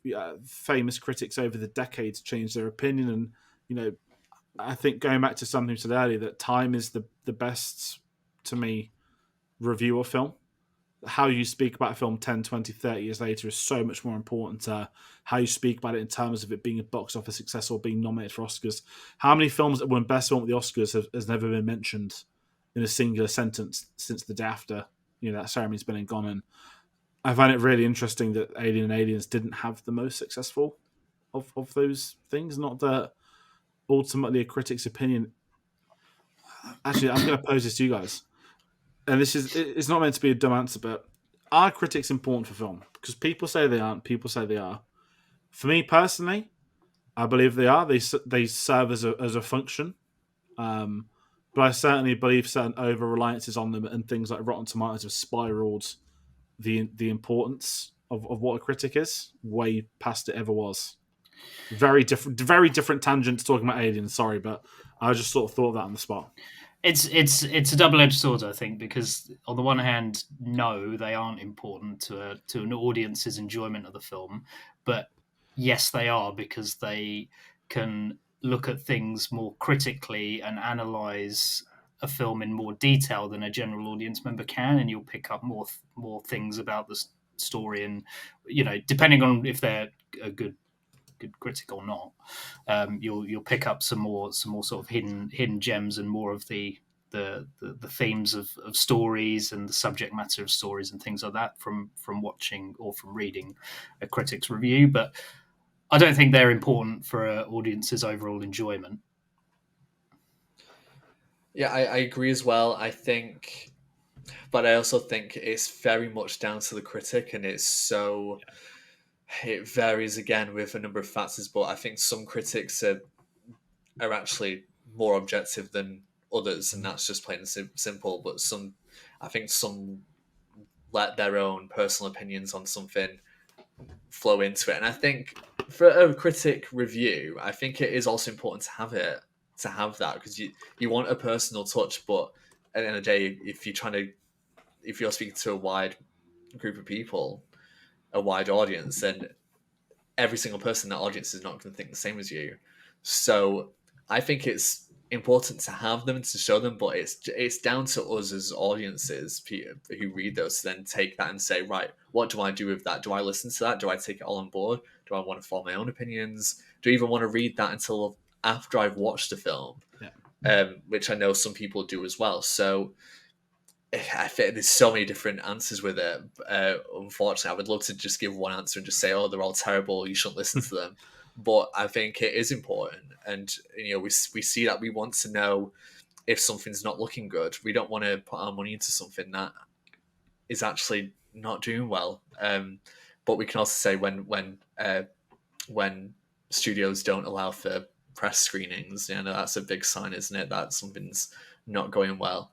famous critics over the decades changed their opinion. And, I think going back to something you said earlier, that time is the best, to me, review of film. How you speak about a film 10, 20, 30 years later is so much more important to how you speak about it in terms of it being a box office success or being nominated for Oscars. How many films that won Best Film at the Oscars has never been mentioned in a singular sentence since the day after that ceremony's been and gone? And I find it really interesting that Alien and Aliens didn't have the most successful of those things. Not that ultimately a critic's opinion. Actually, I'm going to pose this to you guys. And it's not meant to be a dumb answer, but are critics important for film? Because people say they aren't, people say they are. For me personally, I believe they are. They serve as a function. But I certainly believe certain over-reliances on them and things like Rotten Tomatoes have spiraled the importance of what a critic is way past it ever was. Very different tangent to talking about Aliens, sorry, but I just sort of thought of that on the spot. It's a double-edged sword, I think, because on the one hand, no, they aren't important to an audience's enjoyment of the film, but yes, they are, because they can look at things more critically and analyze a film in more detail than a general audience member can, and you'll pick up more things about the story, and depending on if they're a good critic or not, you'll pick up some more sort of hidden gems and more of the themes of stories and the subject matter of stories and things like that from watching or from reading a critic's review. But I don't think they're important for an audience's overall enjoyment. Yeah, I agree as well. I think, but I also think it's very much down to the critic, and it's so. Yeah. It varies again with a number of factors, but I think some critics are actually more objective than others, and that's just plain and simple. But I think some let their own personal opinions on something flow into it, and I think for a critic review, I think it is also important to have that, because you want a personal touch. But at the end of the day, if you're speaking to a wide group of people, a wide audience, then every single person in that audience is not going to think the same as you. So I think it's important to have them and to show them, but it's down to us as audiences who read those to then take that and say, right, what do I do with that? Do I listen to that? Do I take it all on board? Do I want to form my own opinions? Do I even want to read that until after I've watched the film? Yeah. Which I know some people do as well. So I think there's so many different answers with it. Unfortunately, I would love to just give one answer and just say, oh, they're all terrible, you shouldn't listen to them. But I think it is important. And, we see that we want to know if something's not looking good. We don't want to put our money into something that is actually not doing well. But we can also say when studios don't allow for press screenings, that's a big sign, isn't it, that something's not going well.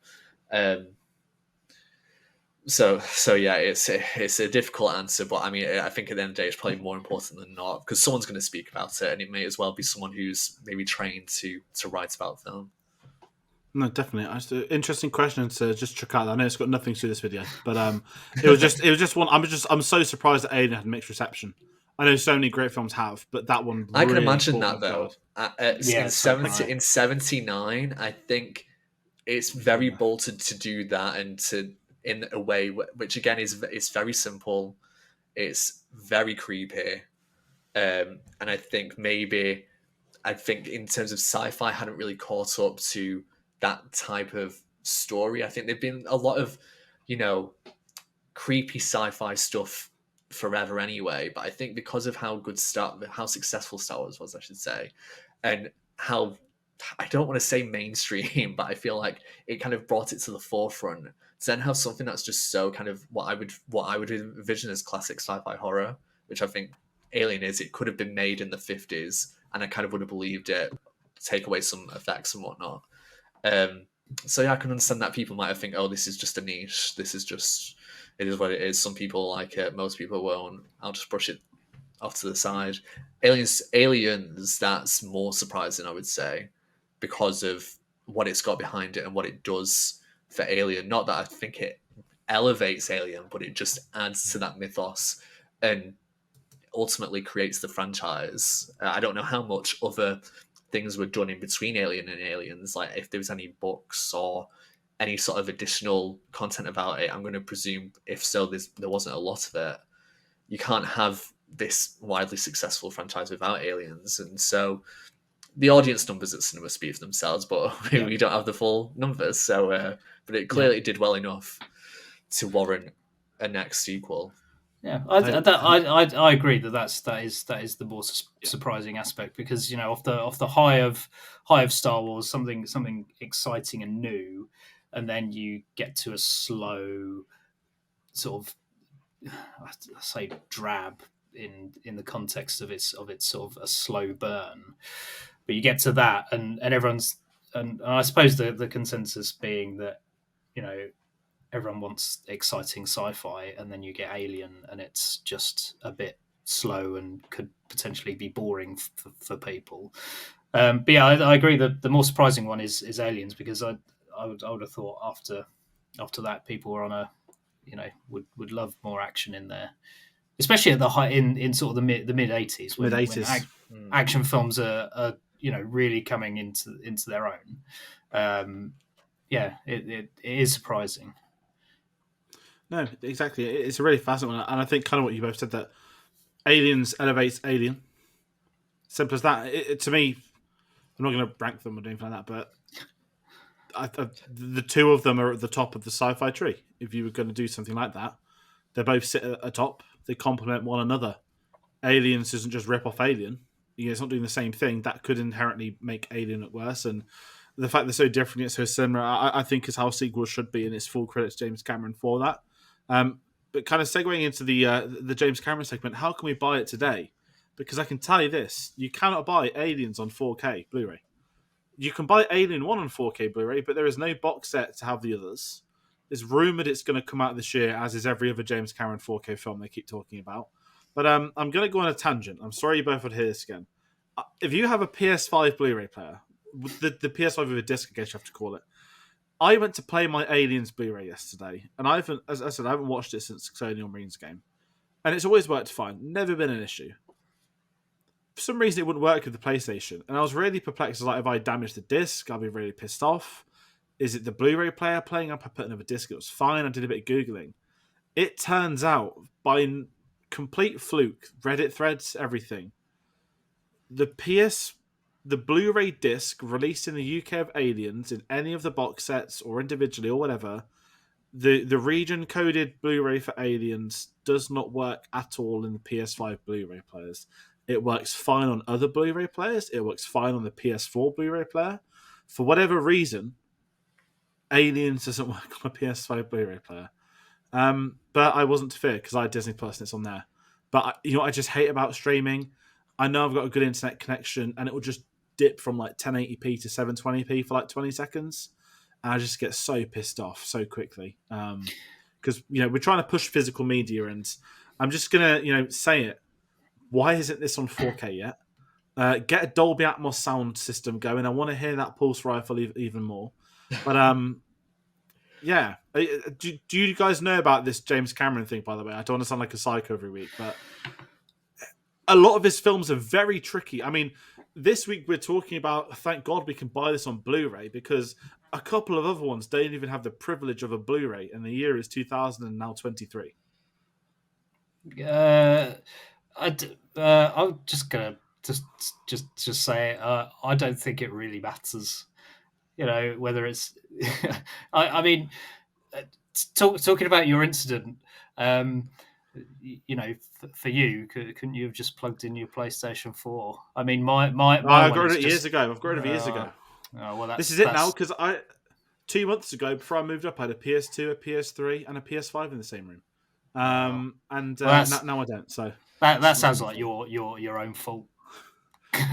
So yeah, it's a difficult answer, but I mean, I think at the end of the day, it's probably more important than not, because someone's going to speak about it, and it may as well be someone who's maybe trained to write about film. No, definitely. It's an interesting question to just check out. I know it's got nothing to do with this video, but it was just one. I'm so surprised that Alien had mixed reception. I know so many great films have, but that one. I can imagine that though. In '79, I think it's very bolted to do that, and to. In a way which again is very simple, it's very creepy, and I think in terms of sci-fi hadn't really caught up to that type of story. I think there've been a lot of creepy sci-fi stuff forever anyway, but I think because of how successful Star Wars was, I should say, and how, I don't want to say mainstream, but I feel like it kind of brought it to the forefront. To then have something that's just so kind of what I would envision as classic sci-fi horror, which I think Alien is. It could have been made in the 50s, and I kind of would have believed it. Take away some effects and whatnot. So yeah, I can understand that people might think, oh, this is just a niche. It is what it is. Some people like it, most people won't. I'll just brush it off to the side. Aliens, that's more surprising, I would say, because of what it's got behind it and what it does for Alien. Not that I think it elevates Alien, but it just adds to that mythos and ultimately creates the franchise. I don't know how much other things were done in between Alien and Aliens, like if there was any books or any sort of additional content about it. I'm going to presume if so, there wasn't a lot of it. You can't have this widely successful franchise without Aliens, and so the audience numbers at cinema speak for themselves, but we don't have the full numbers. So, but it clearly did well enough to warrant a next sequel. Yeah, I agree that is the more surprising aspect, because off the high of Star Wars, something exciting and new, and then you get to a slow sort of, I say, drab in the context of its sort of a slow burn, but you get to that and everyone's and I suppose the consensus being that everyone wants exciting sci-fi, and then you get Alien and it's just a bit slow and could potentially be boring for people. But yeah, I agree that the more surprising one is Aliens, because I would have thought after that people were on a would love more action in there, especially at the high in sort of the mid 80s when action films are really coming into their own. It is surprising. No, exactly. It's a really fascinating one, and I think kind of what you both said, that Aliens elevates Alien. Simple as that. To me, I'm not going to rank them or anything like that, but the two of them are at the top of the sci-fi tree. If you were going to do something like that, they both sit at the top. They complement one another. Aliens doesn't just rip off Alien. It's not doing the same thing. That could inherently make Alien look worse, and the fact they're so different yet so similar, I think, is how sequels should be, and it's full credit to James Cameron for that. But kind of segueing into the James Cameron segment, how can we buy it today? Because I can tell you this, you cannot buy Aliens on 4K Blu-ray. You can buy Alien 1 on 4K Blu-ray, but there is no box set to have the others. It's rumoured it's going to come out this year, as is every other James Cameron 4K film they keep talking about. But I'm going to go on a tangent. I'm sorry you both would hear this again. If you have a PS5 Blu-ray player, the PS5 with a disc, I guess you have to call it, I went to play my Aliens Blu-ray yesterday, and as I said, I haven't watched it since Colonial Marines game, and it's always worked fine. Never been an issue. For some reason, it wouldn't work with the PlayStation, and I was really perplexed. Like, if I damaged the disc, I'd be really pissed off. Is it the Blu-ray player playing up? I put another disc. It was fine. I did a bit of Googling. It turns out, by complete fluke, Reddit threads, everything, the Blu-ray disc released in the UK of Aliens, in any of the box sets or individually or whatever, the region-coded Blu-ray for Aliens does not work at all in the PS5 Blu-ray players. It works fine on other Blu-ray players. It works fine on the PS4 Blu-ray player. For whatever reason, Aliens doesn't work on a PS5 Blu-ray player. But I wasn't to fear, because I had Disney Plus and it's on there. But you know what I just hate about streaming? I know I've got a good internet connection, and it will just dip from like 1080p to 720p for like 20 seconds. And I just get so pissed off so quickly. Because, we're trying to push physical media, and I'm just going to, say it. Why isn't this on 4K yet? Get a Dolby Atmos sound system going. I want to hear that pulse rifle even more. But, yeah. Do you guys know about this James Cameron thing, by the way? I don't want to sound like a psycho every week, but a lot of his films are very tricky. I mean, this week we're talking about, thank God we can buy this on Blu-ray, because a couple of other ones don't even have the privilege of a Blu-ray, and the year is 2023. I'm just gonna just say I don't think it really matters. Whether it's I mean, talking about your incident. For you, couldn't you have just plugged in your PlayStation 4? I mean, my I got it years ago. I've got it years ago. Well, this is it now, because 2 months ago, before I moved up, I had a PS2, a PS3, and a PS5 in the same room. Now I don't. So that sounds like your own fault.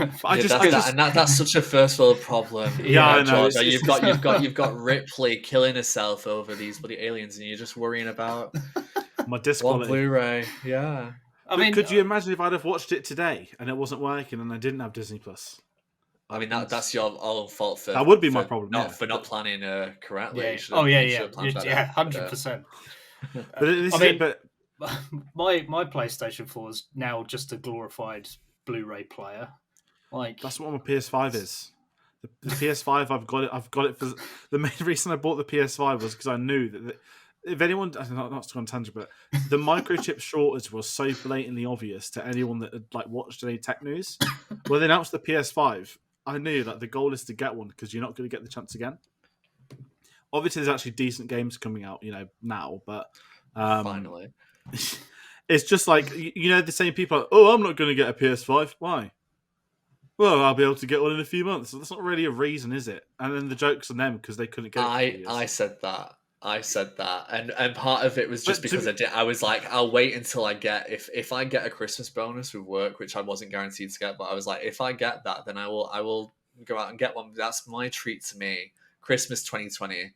That's such a first world problem. Yeah, I know. You've got Ripley killing herself over these bloody aliens, and you're just worrying about my disc one quality. Blu-ray. Yeah. I mean, could you imagine if I'd have watched it today and it wasn't working and I didn't have Disney Plus? I mean that's your own fault for that would be my problem. not planning correctly. Yeah. You should Oh have, yeah, you should yeah, have planned better. yeah, But, 100%. But this I is mean, it. But my PlayStation 4 is now just a glorified Blu-ray player. Like that's what my PS5 is. The PS5, I've got it. I've got it for the main reason I bought the PS5 was because I knew that if anyone, not to go on tangent, but the microchip shortage was so blatantly obvious to anyone that had like watched any tech news. When they announced the PS5, I knew that the goal is to get one because you're not going to get the chance again. Obviously, there's actually decent games coming out, now, but finally, it's just like the same people. Are, oh, I'm not going to get a PS5. Why? Well, I'll be able to get one in a few months. So that's not really a reason, is it? And then the joke's on them because they couldn't get it. I said that. And part of it was just because I was like, I'll wait until I get if I get a Christmas bonus with work, which I wasn't guaranteed to get, but I was like, if I get that, then I will go out and get one. That's my treat to me. Christmas 2020,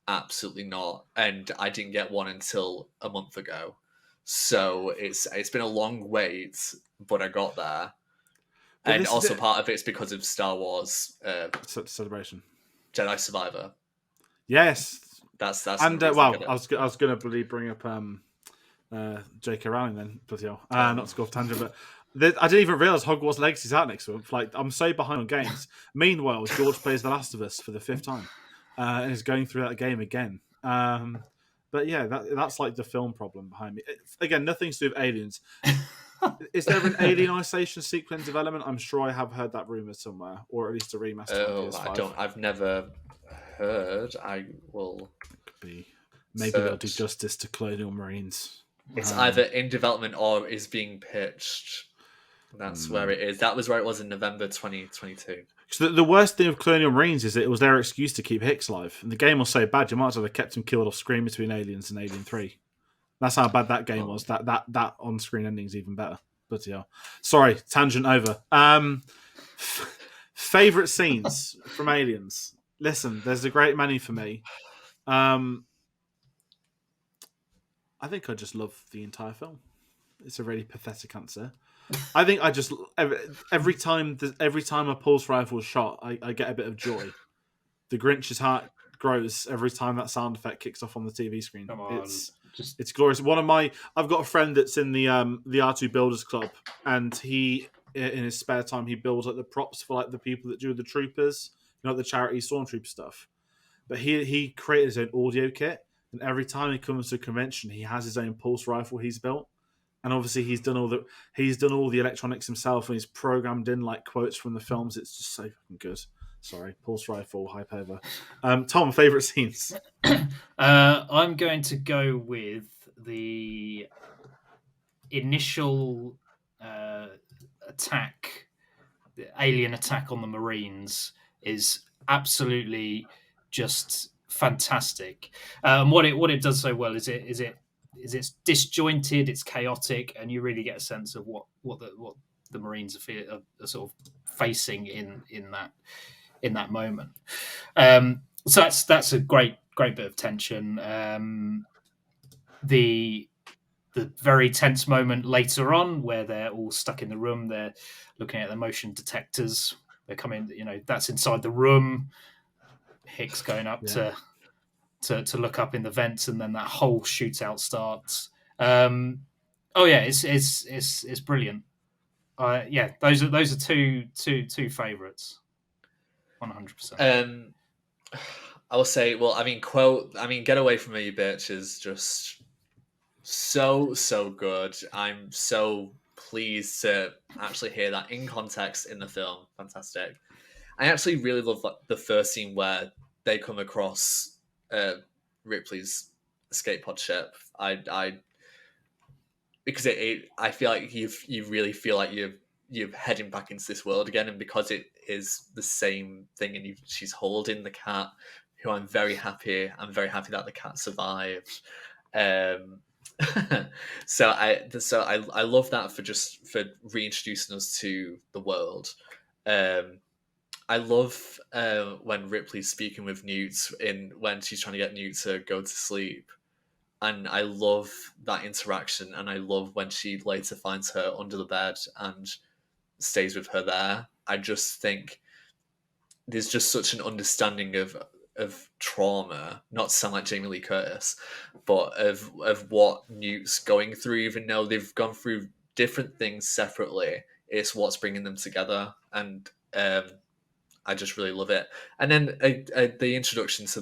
absolutely not. And I didn't get one until a month ago, so it's been a long wait, but I got there. Well, and also part of it's because of Star Wars celebration, Jedi Survivor. Yes. That's and I was going to bring up J.K. Rowling then, but not to go off tangent, but I didn't even realize Hogwarts Legacy's out next month. Like I'm so behind on games. Meanwhile, George plays The Last of Us for the 5th time and is going through that game again. But yeah, that's like the film problem behind me. Again, nothing to do with aliens. Is there an Alien Isolation sequel in development? I'm sure I have heard that rumor somewhere, or at least a remaster. Oh, I've never heard. I will. Could be. Maybe they'll do justice to Colonial Marines. It's either in development or is being pitched. That's where it is. That was where it was in November 2022. So the worst thing of Colonial Marines is that it was their excuse to keep Hicks alive. And the game was so bad, you might as well have kept him killed off screen between Aliens and Alien 3. That's how bad that game was. That on-screen ending is even better. But yeah, sorry, tangent over. Favorite scenes from Aliens. Listen, there's a great many for me. I think I just love the entire film. It's a really pathetic answer. I think I just every time a pulse rifle is shot, I get a bit of joy. The Grinch's heart grows every time that sound effect kicks off on the TV screen. It's glorious. I've got a friend that's in the R2 Builders Club, and he in his spare time he builds like the props for like the people that do the troopers, the charity stormtrooper stuff. But he created his own audio kit, and every time he comes to a convention, he has his own pulse rifle he's built. And obviously he's done all the electronics himself, and he's programmed in like quotes from the films. It's just so fucking good. Sorry, pulse rifle hype over. Tom, favorite scenes? I'm going to go with the initial attack, the alien attack on the Marines is absolutely just fantastic. What it does so well is it's disjointed, it's chaotic, and you really get a sense of what the Marines are sort of facing in that moment. So that's a great bit of tension. The very tense moment later on where they're all stuck in the room, they're looking at the motion detectors. They're coming, that's inside the room. Hicks going up to look up in the vents, and then that whole shootout starts. It's brilliant. Those are two favorites. 100%. I will say, Get Away From Me, Bitch is just so good. I'm so pleased to actually hear that in context in the film. Fantastic. I actually really love the first scene where they come across Ripley's escape pod ship. Because I feel like you really feel like you're heading back into this world again, and because it is the same thing, and she's holding the cat, who I'm very happy that the cat survived. So I love that for reintroducing us to the world. I love when Ripley's speaking with Newt when she's trying to get Newt to go to sleep. And I love that interaction, and I love when she later finds her under the bed and stays with her there. I just think there's just such an understanding of trauma, not to sound like Jamie Lee Curtis, but of what Newt's going through, even though they've gone through different things separately. It's what's bringing them together, and I just really love it. And then the introduction to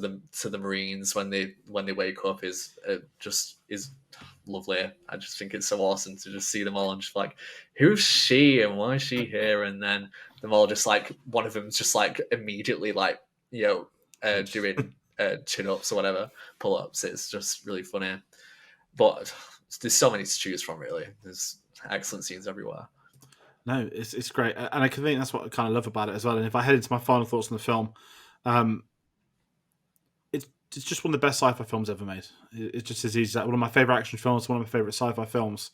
the Marines when they wake up is lovely. I just think it's so awesome to just see them all and just like, who's she and why is she here? And then them all just like, one of them's just like immediately like, doing chin ups or whatever, pull ups. It's just really funny. But there's so many to choose from, really. There's excellent scenes everywhere. No, it's great, and I think that's what I kind of love about it as well. And if I head into my final thoughts on the film, it's just one of the best sci-fi films ever made. It's just as easy as that. One of my favorite action films, one of my favorite sci-fi films.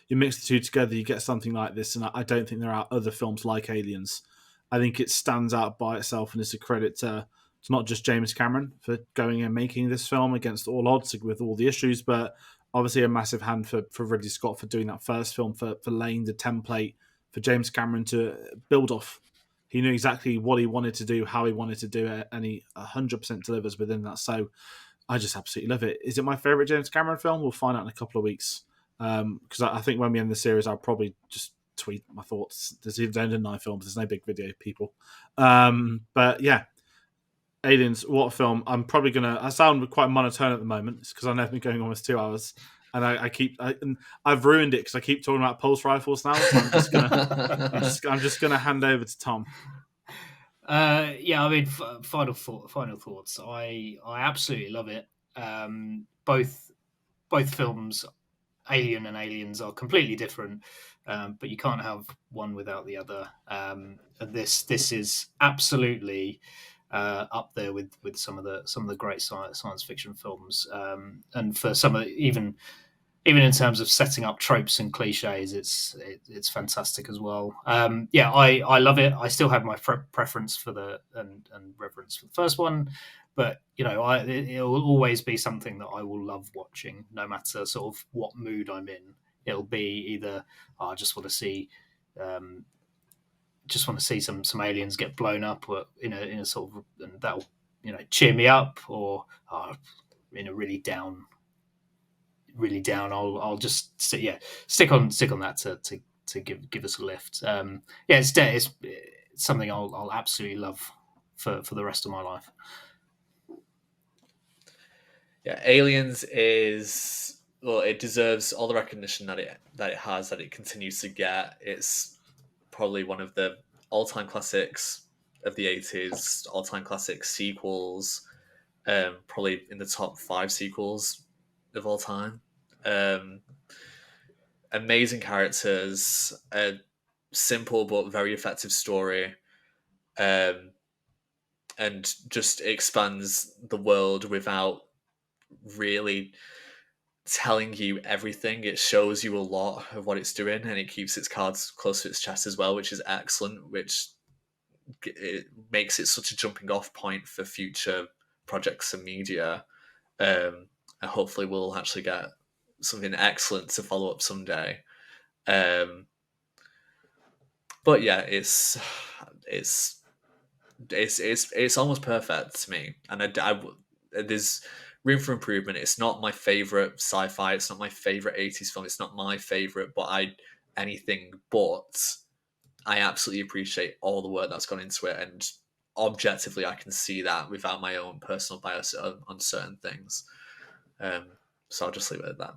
You mix the two together, you get something like this, and I don't think there are other films like Aliens. I think it stands out by itself, and it's a credit to not just James Cameron for going and making this film against all odds with all the issues, but obviously a massive hand for Ridley Scott for doing that first film, for laying the template for James Cameron to build off. He knew exactly what he wanted to do, how he wanted to do it, and he 100% delivers within that. So I just absolutely love it. Is it my favourite James Cameron film? We'll find out in a couple of weeks. Because I think when we end the series, I'll probably just tweet my thoughts. There's only 9 films. There's no big video, people. But yeah, Aliens, what a film. I'm probably going to... I sound quite monotone at the moment. It's because I know I've been going almost 2 hours. And I've ruined it because I keep talking about pulse rifles now. So I'm just gonna hand over to Tom. Yeah, I mean, final thoughts. I absolutely love it. Both films, Alien and Aliens, are completely different, but you can't have one without the other. And this is absolutely up there with some of the great science fiction films, and for some of even in terms of setting up tropes and cliches, it's fantastic as well. Yeah, I love it. I still have my preference for and reverence for the first one, but it will always be something that I will love watching, no matter sort of what mood I'm in. It'll be either I just want to see some aliens get blown up, or in a sort of, and that'll cheer me up, or in a really down. I'll just stick on that to give us a lift. It's something I'll absolutely love for the rest of my life. Yeah, Aliens is, well, it deserves all the recognition that it has, that it continues to get. It's probably one of the all-time classics of the 80s, all-time classic sequels, probably in the top 5 sequels of all time. Amazing characters, a simple but very effective story, and just expands the world without really telling you everything. It shows you a lot of what it's doing, and it keeps its cards close to its chest as well, which is excellent, which it makes it such a jumping off point for future projects and media. And hopefully we'll actually get something excellent to follow up someday. But yeah, it's almost perfect to me, and there's room for improvement. It's not my favorite sci-fi. It's not my favorite 80s film. It's not my favorite, anything but I absolutely appreciate all the work that's gone into it, and objectively, I can see that without my own personal bias on certain things. So I'll just leave it at that.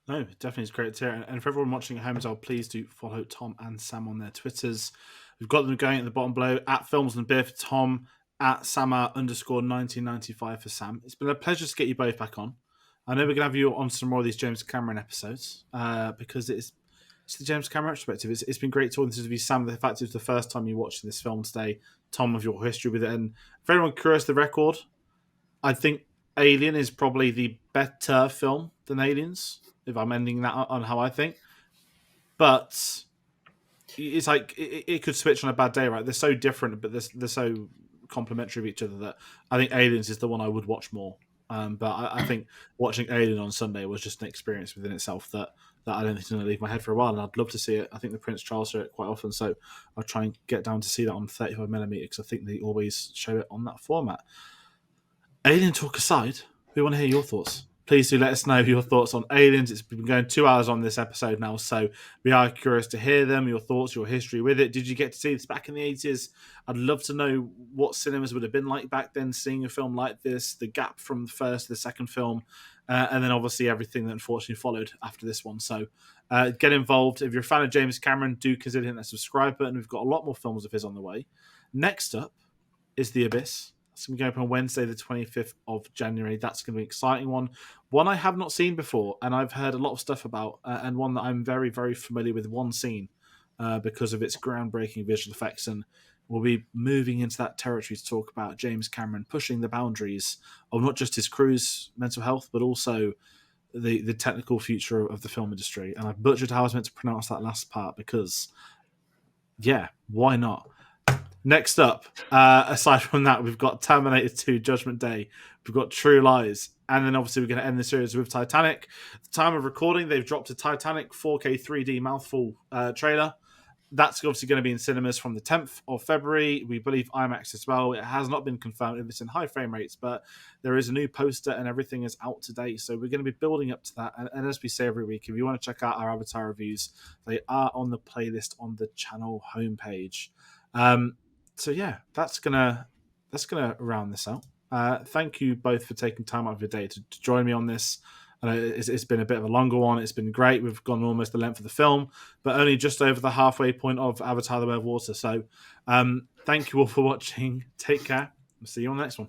No, definitely is great to hear. And for everyone watching at home as well, please do follow Tom and Sam on their Twitters. We've got them going at the bottom below, at Films and Beer for Tom, at Samar_1995 for Sam. It's been a pleasure to get you both back on. I know we're going to have you on some more of these James Cameron episodes, because it's the James Cameron Retrospective. It's been great talking to you, Sam. The fact it was the first time you watched this film today, Tom, of your history with it. And for anyone curious, the record, I think Alien is probably the better film than Aliens, if I'm ending that on how I think. But it's like it could switch on a bad day, right? They're so different, but they're so complementary of each other that I think Aliens is the one I would watch more. But I think watching Alien on Sunday was just an experience within itself that I don't think is going to leave my head for a while, and I'd love to see it. I think the Prince Charles show it quite often, so I'll try and get down to see that on 35mm because I think they always show it on that format. Alien talk aside, we want to hear your thoughts. Please do let us know your thoughts on Aliens. It's been going 2 hours on this episode now, so we are curious to hear them, your thoughts, your history with it. Did you get to see this back in the 80s? I'd love to know what cinemas would have been like back then, seeing a film like this, the gap from the first to the second film, and then obviously everything that unfortunately followed after this one. So get involved. If you're a fan of James Cameron, do consider hitting that subscribe button. We've got a lot more films of his on the way. Next up is The Abyss. It's going to be going up on Wednesday, the 25th of January. That's going to be an exciting one. One I have not seen before, and I've heard a lot of stuff about, and one that I'm very, very familiar with one scene because of its groundbreaking visual effects. And we'll be moving into that territory to talk about James Cameron pushing the boundaries of not just his crew's mental health, but also the technical future of the film industry. And I butchered how I was meant to pronounce that last part because, yeah, why not? Next up, aside from that, we've got Terminator 2 Judgment Day. We've got True Lies. And then obviously we're going to end the series with Titanic. At the time of recording, they've dropped a Titanic 4K 3D mouthful trailer. That's obviously going to be in cinemas from the 10th of February. We believe IMAX as well. It has not been confirmed if it's in high frame rates, but there is a new poster and everything is out today. So we're going to be building up to that. And as we say every week, if you want to check out our Avatar reviews, they are on the playlist on the channel homepage. So yeah, that's gonna round this out. Thank you both for taking time out of your day to join me on this. It's been a bit of a longer one. It's been great. We've gone almost the length of the film, but only just over the halfway point of Avatar: The Way of Water. So thank you all for watching. Take care. I'll see you on the next one.